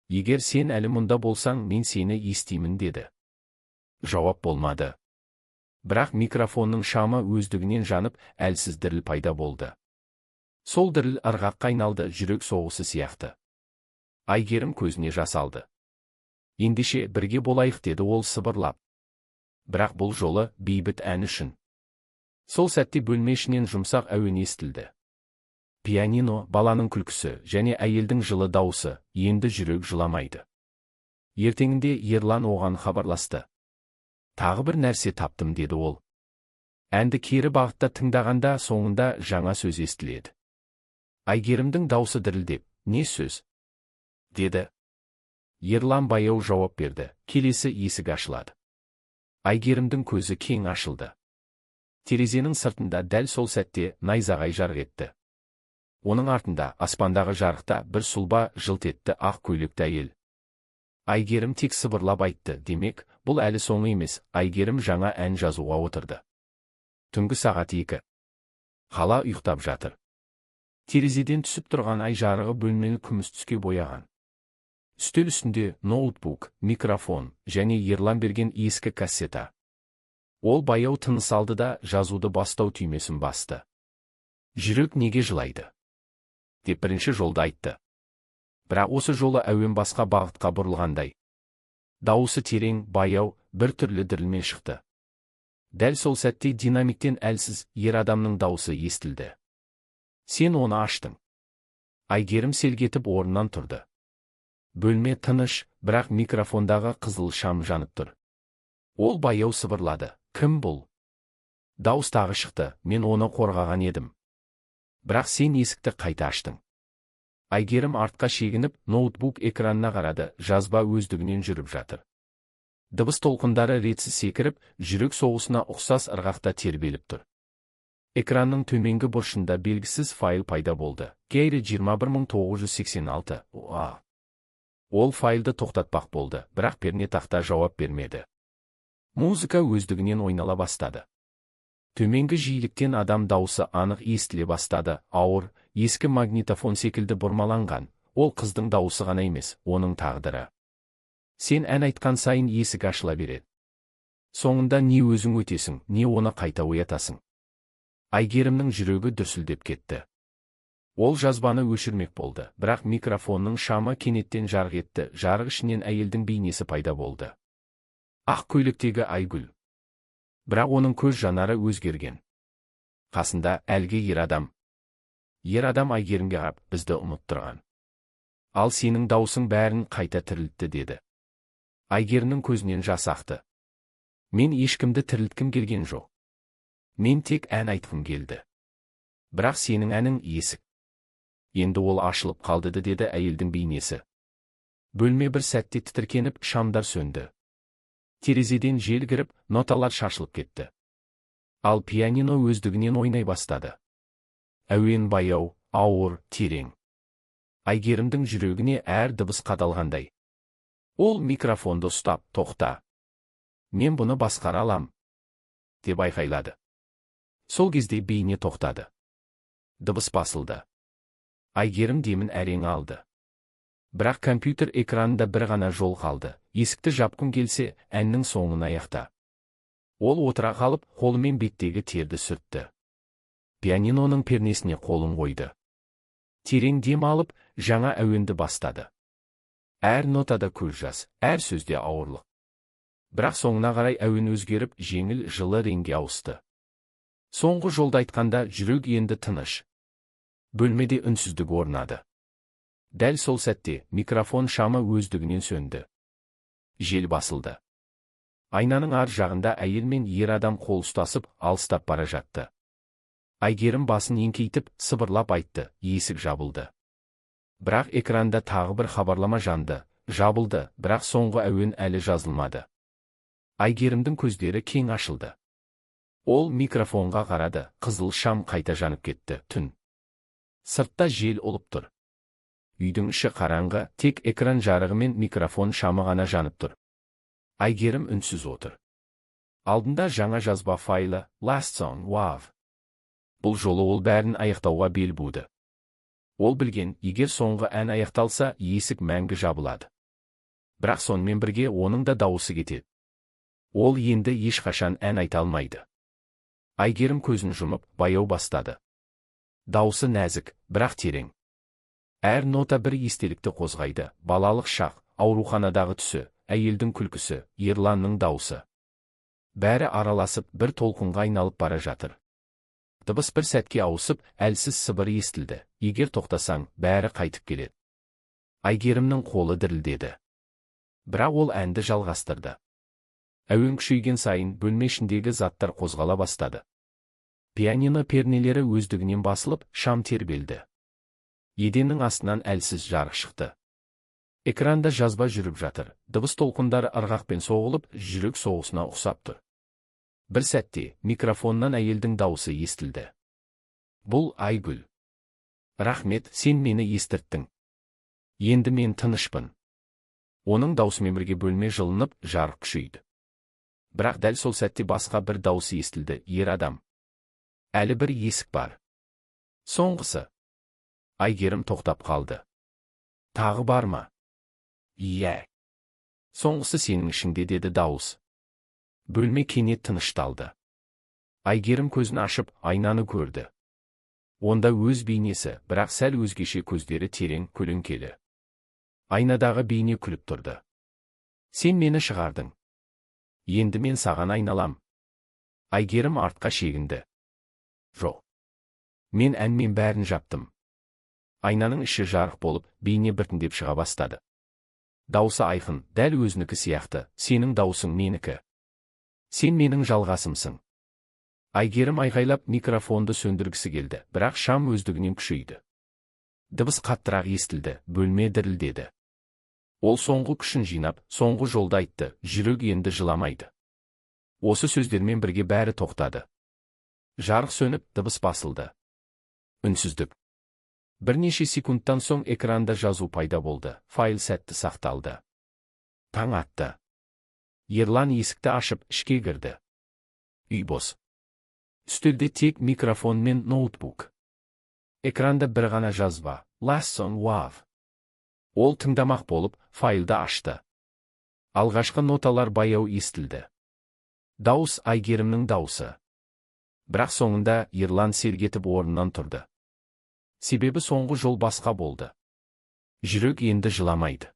Егер сен әлі мұнда болсаң, мен сені естимін, деді. Жауап болмады. Бірақ микрофонның шамы өздігінен жанып, әлсіз діріл пайда болды. Сол діріл ырғаққа айналды, жүрек соғысы сияқты. Әйгерім көзіне жас алды. Ендеше бірге болайық, деді ол сыбырлап. Бірақ бұл жолы бейбіт ән үшін. Сол сәтте бөлме ішінен жұмсақ әуен естілді. Пианино, баланың күлкісі және әйелдің жылы дауысы, енді жүрек жыламайды. Ертеңінде Ерлан оған хабарласты. Тағы бір нәрсе таптым, деді ол. Әнді кері бағытта тыңдағанда соңында жаңа сөз естіледі. Әйгерімдің даусы дірілдеп, не сөз? Деді. Ерлан баяу жауап берді. Келесі есік ашылады. Әйгерімдің көзі кең ашылды. Терезенің сыртында дәл сол сәтте найзағай жарқ етті. Оның артында, аспандағы жарықта бір сұлба жылт етті ақ көйлекті әйел. Әйгерім тек сыбырлап айтты. Демек, бұл әлі соңы емес. Әйгерім жаңа ән жазуға отырды. Түнгі сағат 2. Қала ұйықтап жатыр. Терезеден түсіп тұрған ай жарығы бөлмені күміс түске бояған. Үстел үстінде ноутбук, микрофон және Ерлан берген ескі кассета. Ол баяу тыныс алды да жазуды бастау түймесін басты. Жүрек неге жылайды? Деп бірінші жолда айтты. Бірақ осы жолы әуен басқа бағытқа бұрылғандай. Дауысы терең, баяу, бір түрлі дірілмен шықты. Дәл сол сәтте динамиктен әлсіз ер адамның дауысы естілді. Сен оны аштың. Әйгерім селгетіп орнынан тұрды. Бөлме тыныш, бірақ микрофондағы қызыл шам жанып тұр. Ол баяу сыбырлады. Кім бұл? Дауыс тағы шықты. Мен оны қорғаған едім. Бірақ сен есікті қайта аштың. Әйгерім артқа шегініп, ноутбук экранына қарады. Жазба өздігінен жүріп жатыр. Дыбыс толқындары ретсіз секіріп, жүрек соғысына ұқсас ырғақта тербеліп тұр. Экранның төменгі бұрышында белгісіз файл пайда болды. Гейри 21986. Ол файлды тоқтатпақ болды, бірақ пернетақта жауап бермеді. Музыка өздігінен ойнала бастады. Төменгі жиіліктен адам дауысы анық естіле бастады. Ауыр, ескі магнитофон секілді бұрмаланған. Ол қыздың дауысы ғана емес, оның тағдыры. Сен ән айтқан сайын есік ашыла береді. Соңында не өзің өтесің, не оны қайта оятасың. Әйгерімнің жүрегі дүрсілдеп кетті. Ол жазбаны өшірмек болды, бірақ микрофонның шамы кенеттен жарқ етті. Жарық ішінен әйелдің бейнесі пайда болды. Ақ көйлектегі Айгүл. Бірақ оның көз жанары өзгерген. Қасында әлгі ер адам. Ер адам Әйгерімге қарап, бізді ұмыттырған. Ал сенің даусың бәрін қайта тірілтті, деді. Әйгерімнің көзінен жас ақты. Мен ешкімді тірілткім келген жоқ. Мен тек ән айтқым келді. Бірақ сенің әнің есік. Енді ол ашылып қалды, деді әйелдің бейнесі. Бөлме бір сәтте тітіркеніп, шамдар сөнді. Терезеден жел кіріп, ноталар шашылып кетті. Ал пианино өздігінен ойнай бастады. Әуен баяу, ауыр, терең. Әйгерімдің жүрегіне әр дыбыс қадалғандай. Ол микрофонды ұстап, тоқта. Мен бұны басқара алам, деп айқайлады. Сол кезде бейне тоқтады. Дыбыс басылды. Әйгерім демін әрең алды. Бірақ компьютер экранында бір ғана жол қалды. Есікті жапқым келсе, әннің соңын аяқта. Ол отыра қалып, қолымен беттегі терді сүртті. Пианиноның пернесіне қолын қойды. Терең дем алып, жаңа әуенді бастады. Әр нотада көз жас, әр сөзде ауырлық. Бірақ соңына қарай әуен өзгеріп, жеңіл, жылы реңге ауысты. Соңғы жолда айтқанда жүрек енді тыныш. Бөлмеде үнсіздік орнады. Дәл сол сәтте микрофон шамы өздігінен сөнді. Жел басылды. Айнаның ар жағында әйел мен ер адам қол ұстасып, алыстап бара жатты. Айгерім басын еңкейтіп, сыбырлап айтты, есік жабылды. Бірақ экранда тағы бір хабарлама жанды, жабылды, бірақ соңғы әуен әлі жазылмады. Айгерімдің көздері кең ашылды. Ол микрофонға қарады, қызыл шам қайта жанып кетті, түн. Сыртта жел ұлып тұр. Үйдің іші қараңғы, тек экран жарығы мен микрофон шамы ғана жанып тұр. Айгерім үнсіз отыр. Алдында жаңа жазба файлы, Last Song WAV. Бұл жолы ол бәрін аяқтауға бел буды. Ол білген, егер соңғы ән аяқталса, есік мәңгі жабылады. Бірақ сонымен бірге оның да дауысы кетеді. Ол енді ешқашан ән айта алмайды. Айгерім көзін жұмып, баяу бастады. Дауысы нәзік, бірақ терең. Әр нота бір естелікті қозғайды, балалық шақ, ауруханадағы түсі, әйелдің күлкісі, Ерланның дауысы. Бәрі араласып бір толқынға айналып бара жатыр. Дыбыс бір сәтке ауысып, әлсіз сыбыр естілді. Егер тоқтасаң, бәрі қайтып келеді. Айгерімнің қолы дірілдеді. Бірақ ол әнді жалғастырды. Әуен күшейген сайын бөлме ішіндегі заттар қозғала бастады. Пианино пернелері өздігінен басылып, шам тербелді. Еденнің астынан әлсіз жарық шықты. Экранда жазба жүріп жатыр. Дыбыс толқындары ырғақпен соғылып, жүрек соғысына ұқсап тұр. Бір сәтте микрофоннан әйелдің дауысы естілді. Бұл Айгүл. Рахмет, сен мені естірттің. Енді мен тынышпын. Оның даусымен бірге бөлме жылынып, жарық күшейді. Бірақ дәл сол сәтте басқа бір дауысы естілді, ер адам. Әлі бір есік бар. Соңғысы. Айгерім тоқтап қалды. Тағы бар ма? Иә. Соңғысы сенің ішіңде, деді дауыс. Бөлме кенет тынышталды. Айгерім көзін ашып, айнаны көрді. Онда өз бейнесі, бірақ сәл өзгеше, көздері терең, көлеңкелі. Айнадағы бейне күліп тұрды. Сен мені шығардың. Енді мен саған айналам. Айгерім артқа шегінді. Жоқ. Мен әнмен бәрін жаптым. Айнаның іші жарық болып, бейне біртіндеп шыға бастады. Даусы айқын, дәл өзінікі сияқты, сенің даусың менікі. Сен менің жалғасымсың. Айгерім айғайлап микрофонды сөндіргісі келді, бірақ шам өздігінен күшейді. Дыбыс қаттырақ естілді, бөлме дірілдеді. Ол соңғы күшін жинап, соңғы жолда айтты, жүрек енді жыламайды. Осы сөздермен бірге бәрі тоқтады. Жарық сөніп, дыбыс басылды. Үнсіздік. Бірнеше секундтан соң экранда жазу пайда болды, файл сәтті сақталды. Таң атты. Ерлан есікті ашып, ішке кірді. Үй бос. Үстелде тек микрофон мен ноутбук. Экранда бір ғана жазба, Last Song WAV. Ол тыңдамақ болып, файлды ашты. Алғашқы ноталар баяу естілді. Дауыс Айгерімнің дауысы. Бірақ соңында Ерлан сергетіп орнынан тұрды. Себебі соңғы жол басқа болды. Жүрек енді жыламайды.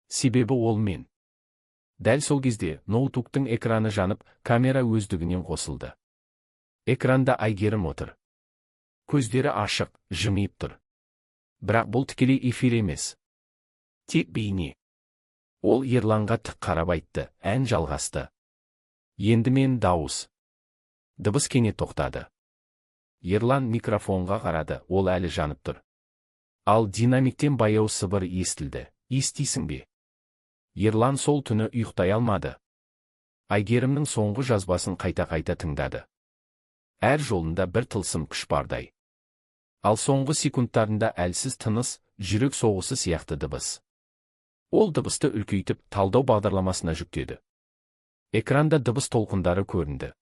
Себебі ол мен. Дәл сол кезде ноутбуктың экраны жанып, камера өздігінен қосылды. Экранда Айгерім отыр. Көздері ашық, жымиып тұр. Бірақ бұл тікелей эфир емес. Тек бейне. Ол Ерланға тік қарап айтты, ән жалғасты. Енді мен дауыс. Дыбыс кенет тоқтады. Ерлан микрофонға қарады, ол әлі жанып тұр. Ал динамиктен баяу сыбыр естілді. Естисің бе? Ерлан сол түні ұйықтай алмады. Айгерімнің соңғы жазбасын қайта-қайта тыңдады. Әр жолында бір тылсым күш бардай. Ал соңғы секундтарында әлсіз тыныс, жүрек соғысы сияқты дыбыс. Ол дыбысты үлкейтіп, талдау бағдарламасына жүктеді. Экранда дыбыс толқындары көрінді.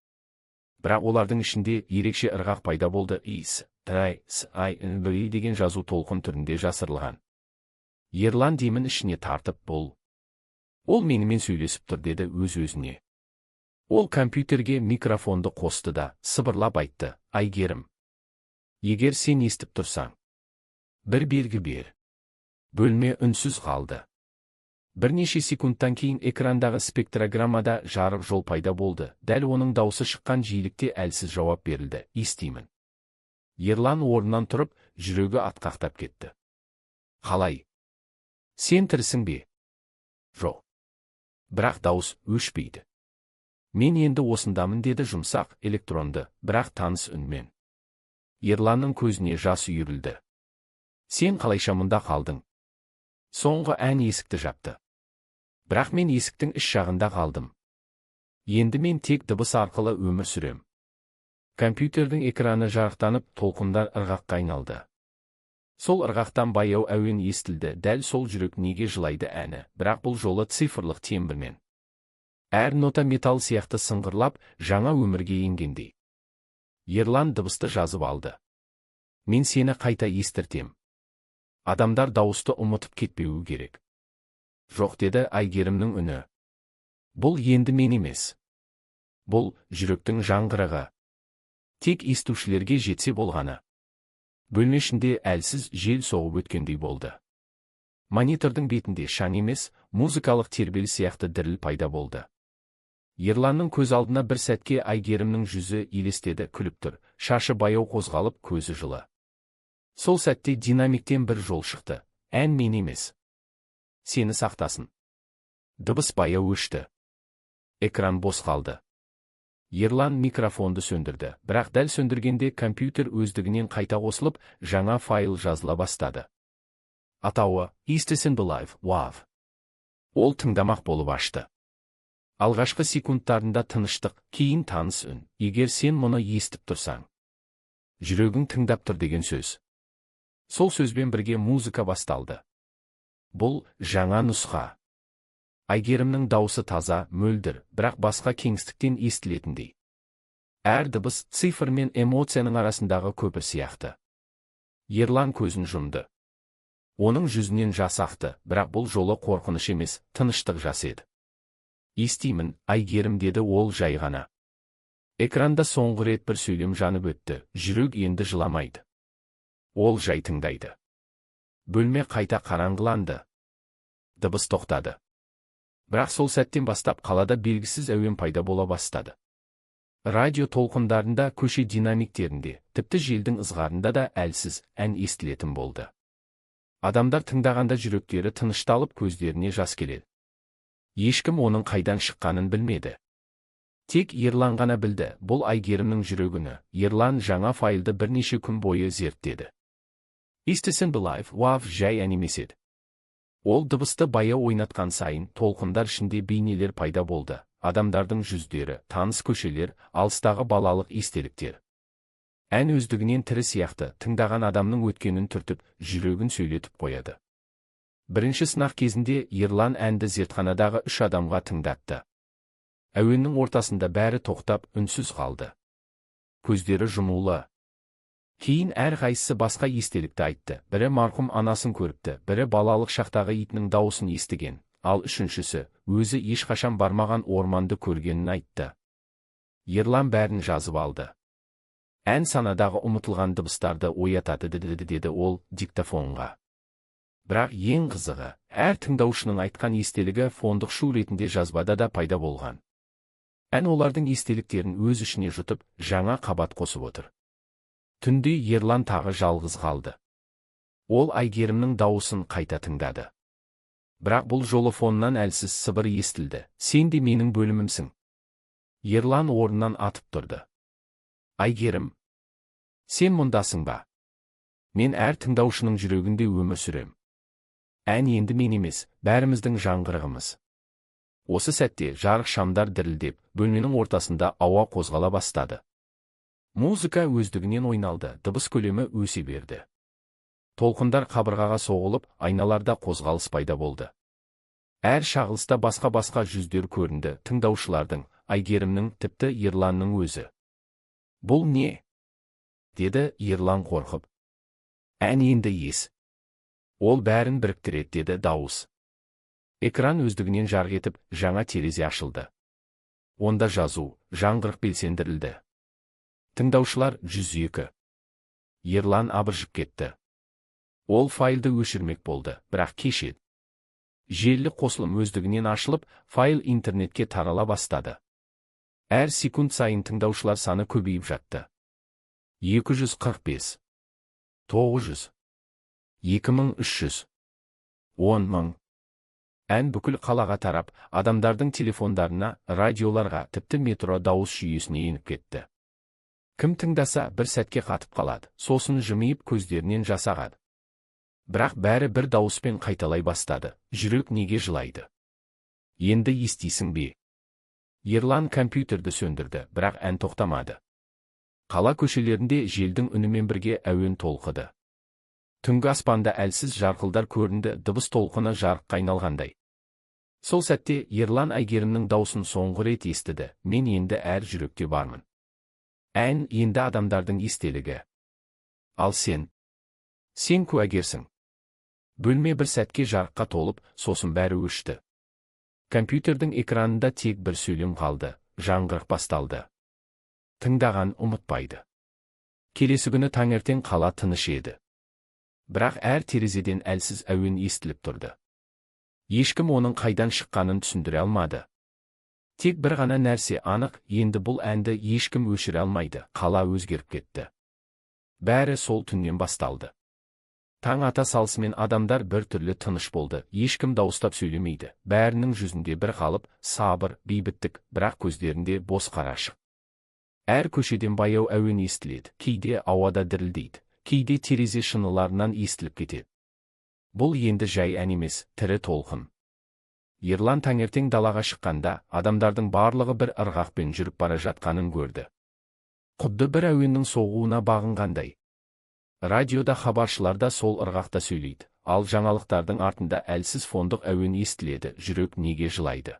Бірақ олардың ішінде ерекше ырғақ пайда болды, ис, трай, ай, деген жазу толқын түрінде жасырылған. Ерлан демін ішіне тартып, ол менімен сөйлесіп тұр, деді өз-өзіне. Ол компьютерге микрофонды қосты да, сыбырлап айтты, Айгерім. Егер сен естіп тұрсаң, бір белгі бер. Бөлме үнсіз қалды. Бірнеше секундтан кейін экрандағы спектрограммада жарық жол пайда болды. Дәл оның даусы шыққан жиілікте әлсіз жауап берілді. Естимін. Ерлан орнынан тұрып, жүрегі атқақтап кетті. Қалай? Сен тірісің бе? Жоқ. Бірақ дауыс өшпейді. Мен енді осындамын, деді жұмсақ, электронды, бірақ таныс үнмен. Ерланның көзіне жас үйірілді. Сен қалайша мұнда қалдың? Соңғы ән есікті жапты. Бірақ мен есіктің іш жағында қалдым. Енді мен тек дыбыс арқылы өмір сүрем. Компьютердің экраны жарықтанып, толқындар ырғаққа айналды. Сол ырғақтан баяу әуен естілді, дәл сол жүрек неге жылайды әні, бірақ бұл жолы цифрлық тембрмен. Әр нота металл сияқты сыңғырлап, жаңа өмірге енгендей. Ерлан дыбысты жазып алды. Мен сені қайта естіртем. Адамдар дауысты ұмытып кетпеуі керек. Жоқ, деді Айгерімнің үні. Бұл енді мен емес. Бұл жүректің жаңғырығы. Тек естушілерге жетсе болғаны. Бөлме ішінде әлсіз жел соғып өткендей болды. Монитордың бетінде шаң емес, музыкалық тербеліс сияқты діріл пайда болды. Ерланның көз алдына бір сәтке Айгерімнің жүзі елестеді, күліп тұр, шашы баяу қозғалып, көзі жылы. Сол сәтте динамиктен бір жол шықты. Ән мен емес. Сені сақтасын. Дыбыс баяу өшті. Экран бос қалды. Ерлан микрофонды сөндірді, бірақ дәл сөндіргенде компьютер өздігінен қайта қосылып, жаңа файл жазыла бастады. Атауы «Естісін Live WAV». Ол тыңдамақ болып ашты. Алғашқы секундтарында тыныштық, кейін таныс үн. Егер сен мұны естіп тұрсаң, жүрегің тыңдап тұр деген сөз. Сол сөзбен бірге музыка басталды. Бұл жаңа нұсқа. Айгерімнің даусы таза, мөлдір, бірақ басқа кеңістіктен естілетіндей. Әр дыбыс цифр мен эмоцияның арасындағы көпір сияқты. Ерлан көзін жұмды. Оның жүзінен жас ақты, бірақ бұл жолы қорқыныш емес, тыныштық жас еді. Естимін, Айгерім, деді ол жай ғана. Экранда соңғы рет бір сөйлем жанып өтті, жүрек енді жыламайды. Ол жай тыңдайды. Бөлме қайта қараңғыланды. Дыбыс тоқтады. Бірақ сол сәттен бастап қалада белгісіз әуен пайда бола бастады. Радио толқындарында, көше динамиктерінде, тіпті желдің ызғарында да әлсіз ән естілетін болды. Адамдар тыңдағанда жүректері тынышталып, көздеріне жас келеді. Ешкім оның қайдан шыққанын білмеді. Тек Ерлан ғана білді, бұл Айгерімнің жүрегіні. Ерлан жаңа файлды бірнеше күн бойы зерттеді. Естісін Live WAV жай ән емес еді. Ол дыбысты баяу ойнатқан сайын, толқындар ішінде бейнелер пайда болды. Адамдардың жүздері, таныс көшелер, алыстағы балалық естеліктер. Ән өздігінен тірі сияқты, тыңдаған адамның өткенін түртіп, жүрегін сөйлетіп қояды. Бірінші сынақ кезінде Ерлан әнді зертханадағы 3 адамға тыңдатты. Әуеннің ортасында бәрі тоқтап, үнсіз қалды. Көздері жұмулы. Кейін әрқайсысы басқа естелікті айтты. Бірі марқұм анасын көріпті, бірі балалық шақтағы итінің дауысын естіген, ал үшіншісі өзі ешқашан бармаған орманды көргенін айтты. Ерлан бәрін жазып алды. Ән санадағы ұмытылған дыбыстарды оятады, деді ол диктофонға. Бірақ ең қызығы, әр тыңдаушының айтқан естелігі фондық шу ретінде жазбада да пайда болған. Ән олардың естеліктерін өз ішіне жұтып, жаңа қабат қосып отыр. Түнде Ерлан тағы жалғыз қалды. Ол Айгерімнің дауысын қайта тыңдады. Бірақ бұл жолы фоннан әлсіз сыбыр естілді. Сен де менің бөлімімсің. Ерлан орнынан атып тұрды. Айгерім, сен мұндасың ба? Мен әр тыңдаушының жүрегінде өмір сүрем. Ән енді мен емес, бәріміздің жаңғырығымыз. Осы сәтте жарық шамдар дірілдеп, бөлменің ортасында ауа қозғала бастады. Музыка өздігінен ойналды, дыбыс көлемі өсе берді. Толқындар қабырғаға соғылып, айналарда қозғалыс пайда болды. Әр шағылыста басқа жүздер көрінді, тыңдаушылардың, Айгерімнің, тіпті Ерланның өзі. Бұл не? Деді Ерлан қорқып. Ән енді ес. Ол бәрін біріктіреді, деді дауыс. Экран өздігінен жарқ етіп, жаңа терезе ашылды. Онда жазу, жаңғырық белсендірілді. Тыңдаушылар 102. Ерлан абыржып кетті. Ол файлды өшірмек болды, бірақ кеш еді. Желілік қосылым өздігінен ашылып, файл интернетке тарала бастады. Әр секунд сайын тыңдаушылар саны көбейіп жатты. 245, 900, 2300, 10.000. Ән бүкіл қалаға тарап, адамдардың телефондарына, радиоларға, тіпті метро дауыс жүйесіне еніп кетті. Кім тыңдаса, бір сәтке қатып қалады, сосын жымиып көздерінен жас ағады. Бірақ бәрі бір дауыспен қайталай бастады. Жүрек неге жылайды? Енді естисің бе? Ерлан компьютерді сөндірді, бірақ ән тоқтамады. Қала көшелерінде желдің үнімен бірге әуен толқыды. Түнгі аспанда әлсіз жарқылдар көрінді, дыбыс толқыны жарыққа айналғандай. Сол сәтте Ерлан Әйгерімнің даусын соңғы рет естіді. Мен енді әр жүректе бармын. Ән енді адамдардың естелігі. Ал сен куәгерсің. Бөлме бір сәтке жарыққа толып, сосын бәрі өшті. Компьютердің экранында тек бір сөйлем қалды, жаңғырық басталды. Тыңдаған ұмытпайды. Келесі күні таңертең қала тыныш еді. Бірақ әр терезеден әлсіз әуен естіліп тұрды. Ешкім оның қайдан шыққанын түсіндіре алмады. Тек бір ғана нәрсе анық, енді бұл әнді ешкім өшіре алмайды. Қала өзгеріп кетті. Бәрі сол түннен басталды. Таң ата салысымен адамдар бір түрлі тыныш болды. Ешкім дауыстап сөйлемейді. Бәрінің жүзінде бір қалып, сабыр, бейбіттік, бірақ көздерінде бос қарашық. Әр көшеден баяу әуен естіледі. Кейде ауада дірілдейді, кейде терезе шыныларынан естіліп кетеді. Бұл енді жай ән емес, тірі толқын. Ерлан таңертең далаға шыққанда, адамдардың барлығы бір ырғақпен жүріп бара жатқанын көрді. Құдды бір әуеннің соғуына бағынғандай. Радиода хабаршылар да сол ырғақта сөйлейді, ал жаңалықтардың артында әлсіз фондық әуен естіледі. Жүрек неге жылайды?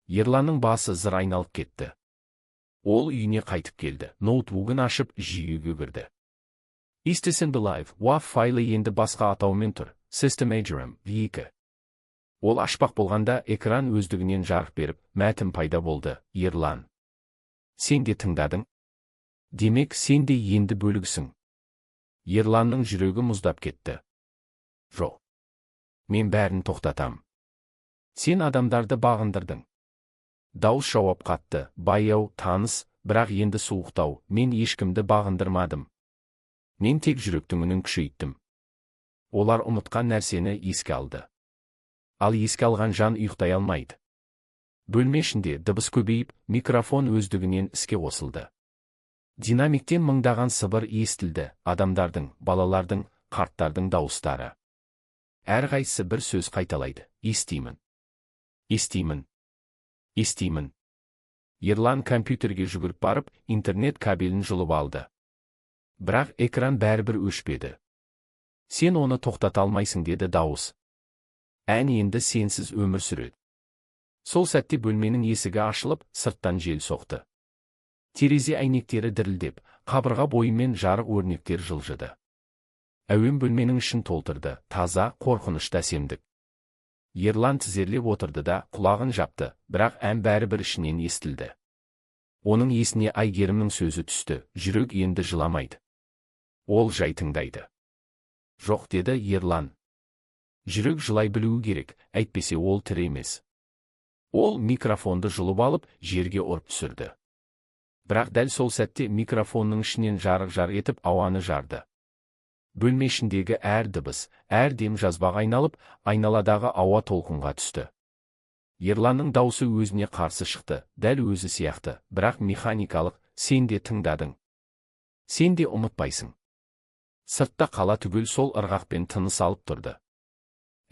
Ерланның басы зыр айналып кетті. Ол үйіне қайтып келді, ноутбугын ашып, жүйеге кірді. Естісін Live WAV файлы енді басқа атаумен тұр, System Agerem V2. Ол ашпақ болғанда экран өздігінен жарық беріп, мәтін пайда болды. Ерлан, сен де тыңдадың? Демек, сен де енді бөлігісің. Ерланның жүрегі мұздап кетті. Жоқ. Мен бәрін тоқтатам. Сен адамдарды бағындырдың. Дауыс жауап қатты, баяу, таныс, бірақ енді суықтау. Мен ешкімді бағындырмадым. Мен тек жүректің үнін күшейттім. Олар ұмытқан нәрсені еске алды. Ал еске алған жан ұйықтай алмайды. Бөлме ішінде дыбыс көбейіп, микрофон өздігінен іске қосылды. Динамиктен мыңдаған сыбыр естілді, адамдардың, балалардың, қарттардың дауыстары. Әрқайсысы бір сөз қайталайды. Естимін. Естимін. Естимін. Ерлан компьютерге жүгіріп барып, интернет кабелін жұлып алды. Бірақ экран бәрібір өшпеді. Сен оны тоқтата алмайсың, деді дауыс. Ән енді сенсіз өмір сүреді. Сол сәтте бөлменің есігі ашылып, сырттан жел соқты. Терезе әйнектері дірілдеп, қабырға бойымен жарық өрнектер жылжыды. Әуен бөлменің ішін толтырды, таза, қорқынышты әсемдік. Ерлан тізерлеп отырды да құлағын жапты, бірақ ән бәрібір ішінен естілді. Оның есіне Әйгерімнің сөзі түсті. Жүрек енді жыламайды. Ол жай тыңдайды. Жоқ, деді Ерлан. Жүрек жылай білуі керек, әйтпесе ол тірі емес. Ол микрофонды жұлып алып, жерге ұрып түсірді. Бірақ дәл сол сәтте микрофонның ішінен жарық етіп ауаны жарды. Бөлме ішіндегі әр дыбыс, әр дем жазбаға айналып, айналадағы ауа толқынға түсті. Ерланның даусы өзіне қарсы шықты, дәл өзі сияқты, бірақ механикалық. Сен де тыңдадың. Сен де ұмытпайсың. Сыртта қала түгел сол ырғақпен тыныс алып тұрды.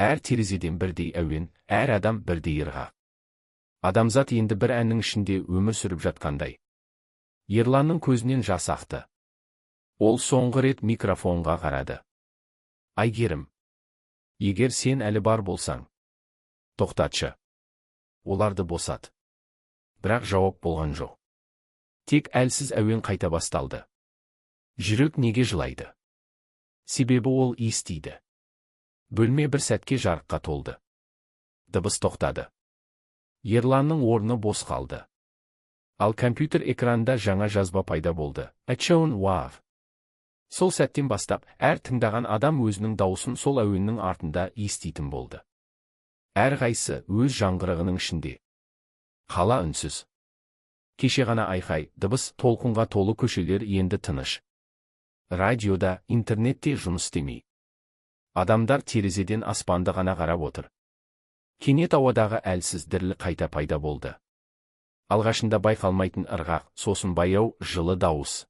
Әр терезеден бірдей әуен, әр адам бірдей ырғақ. Адамзат енді бір әннің ішінде өмір сүріп жатқандай. Ерланның көзінен жас ақты. Ол соңғы рет микрофонға қарады. Әйгерім, егер сен әлі бар болсаң, тоқтатшы. Оларды босат. Бірақ жауап болған жоқ. Тек әлсіз әуен қайта басталды. Жүрек неге жылайды? Себебі ол естиді. Бөлме бір сәтке жарыққа толды. Дыбыс тоқтады. Ерланның орны бос қалды. Ал компьютер экранында жаңа жазба пайда болды. Әчеун WAV. Сол сәттен бастап, әр тыңдаған адам өзінің дауысын сол әуеннің артында еститін болды. Әрқайсысы өз жаңғырығының ішінде. Қала үнсіз. Кеше ғана айқай, дыбыс, толқынға толы көшелер енді тыныш. Радиода, интернетте жұмыс істемей. Адамдар терезеден аспанды ғана қарап отыр. Кенет ауадағы әлсіз діріл қайта пайда болды. Алғашында байқалмайтын ырғақ, сосын баяу, жылы дауыс.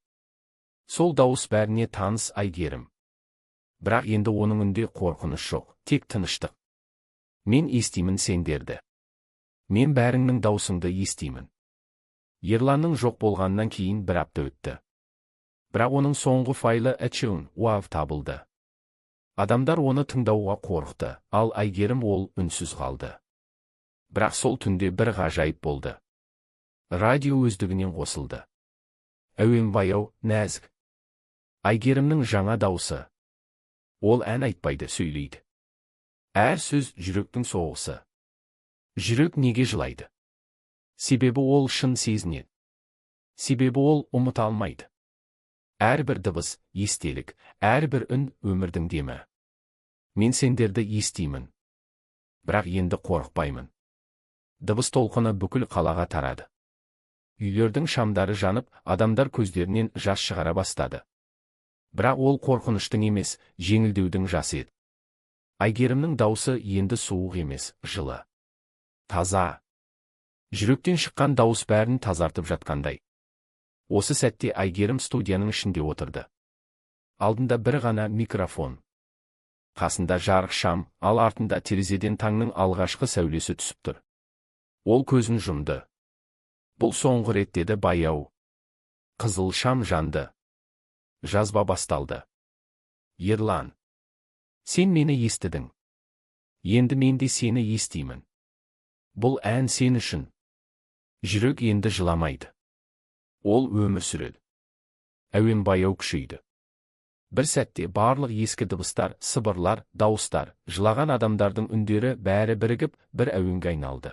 Сол дауыс бәріне таныс Әйгерім. Бірақ енді оның үнде қорқыныш жоқ, тек тыныштық. Мен естимін сендерді. Мен бәріңнің даусыңды естимін. Ерланның жоқ болғаннан кейін бір апта өтті. Бірақ оның соңғы файлы әчеуін уав табылды. Адамдар оны тыңдауға қорықты, ал Әйгерім ол үнсіз қалды. Бірақ сол түнде бір ғажайып болды. Радио өздігінен қосылды. Әуен баяу, нәзік. Әйгерімнің жаңа дауысы. Ол ән айтпайды, сөйлейді. Әр сөз жүректің соғысы. Жүрек неге жылайды? Себебі ол шын сезінеді. Себебі ол ұмыта алмайды. Әрбір дыбыс естелік, әрбір үн өмірдің демі. Мен сендерді естимін. Бірақ енді қорықпаймын. Дыбыс толқыны бүкіл қалаға тарады. Үйлердің шамдары жанып, адамдар көздерінен жас шығара бастады. Бірақ ол қорқыныштың емес, жеңілдеудің жасы еді. Әйгерімнің даусы енді суық емес, жылы. Таза. Жүректен шыққан дауыс бәрін тазартып жатқандай. Осы сәтте Әйгерім студияның ішінде отырды. Алдында бір ғана микрофон. Қасында жарық шам, ал артында терезеден таңның алғашқы сәулесі түсіп тұр. Ол көзін жұмды. Бұл соңғы рет деді баяу. Қызыл шам жанды. Жазба басталды. Ерлан. Сен мені естідің. Енді мен де сені естимін. Бұл ән сен үшін. Жүрек енді жыламайды. Ол өмір сүреді. Әуен баяу күшейді. Бір сәтте барлық ескі дыбыстар, сыбырлар, дауыстар, жылаған адамдардың үндері бәрі бірігіп, бір әуенге айналды.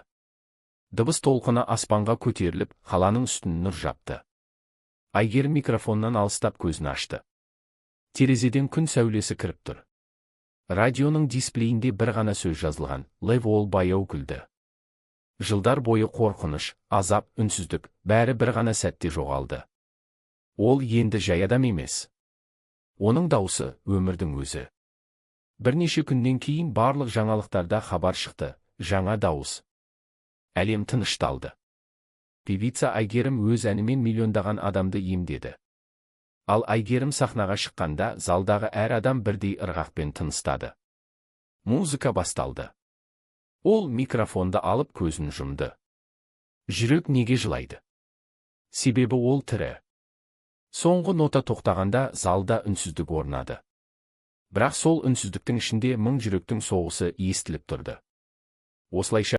Дыбыс толқыны аспанға көтеріліп, қаланың үстін нұр жапты. Әйгерім микрофоннан алыстап көзін ашты. Терезеден күн сәулесі кіріп тұр. Радионың дисплейінде бір ғана сөз жазылған, Лев ол баяу күлді. Жылдар бойы қорқыныш, азап, үнсіздік, бәрі бір ғана сәтте жоғалды. Ол енді жай адам емес. Оның даусы өмірдің өзі. Бірнеше күннен кейін барлық жаңалықтарда хабар шықты, жаңа дауыс. Әлем тынышталды. Певица Әйгерім өз әнімен миллиондаған адамды емдеді. Ал Әйгерім сахнаға шыққанда залдағы әр адам бірдей ырғақпен тыныстады. Музыка басталды. Ол микрофонды алып көзін жұмды. Жүрек неге жылайды? Себебі ол тірі. Соңғы нота тоқтағанда залда үнсіздік орнады. Бірақ сол үнсіздіктің ішінде мың жүректің соғысы естіліп тұрды. Осылайша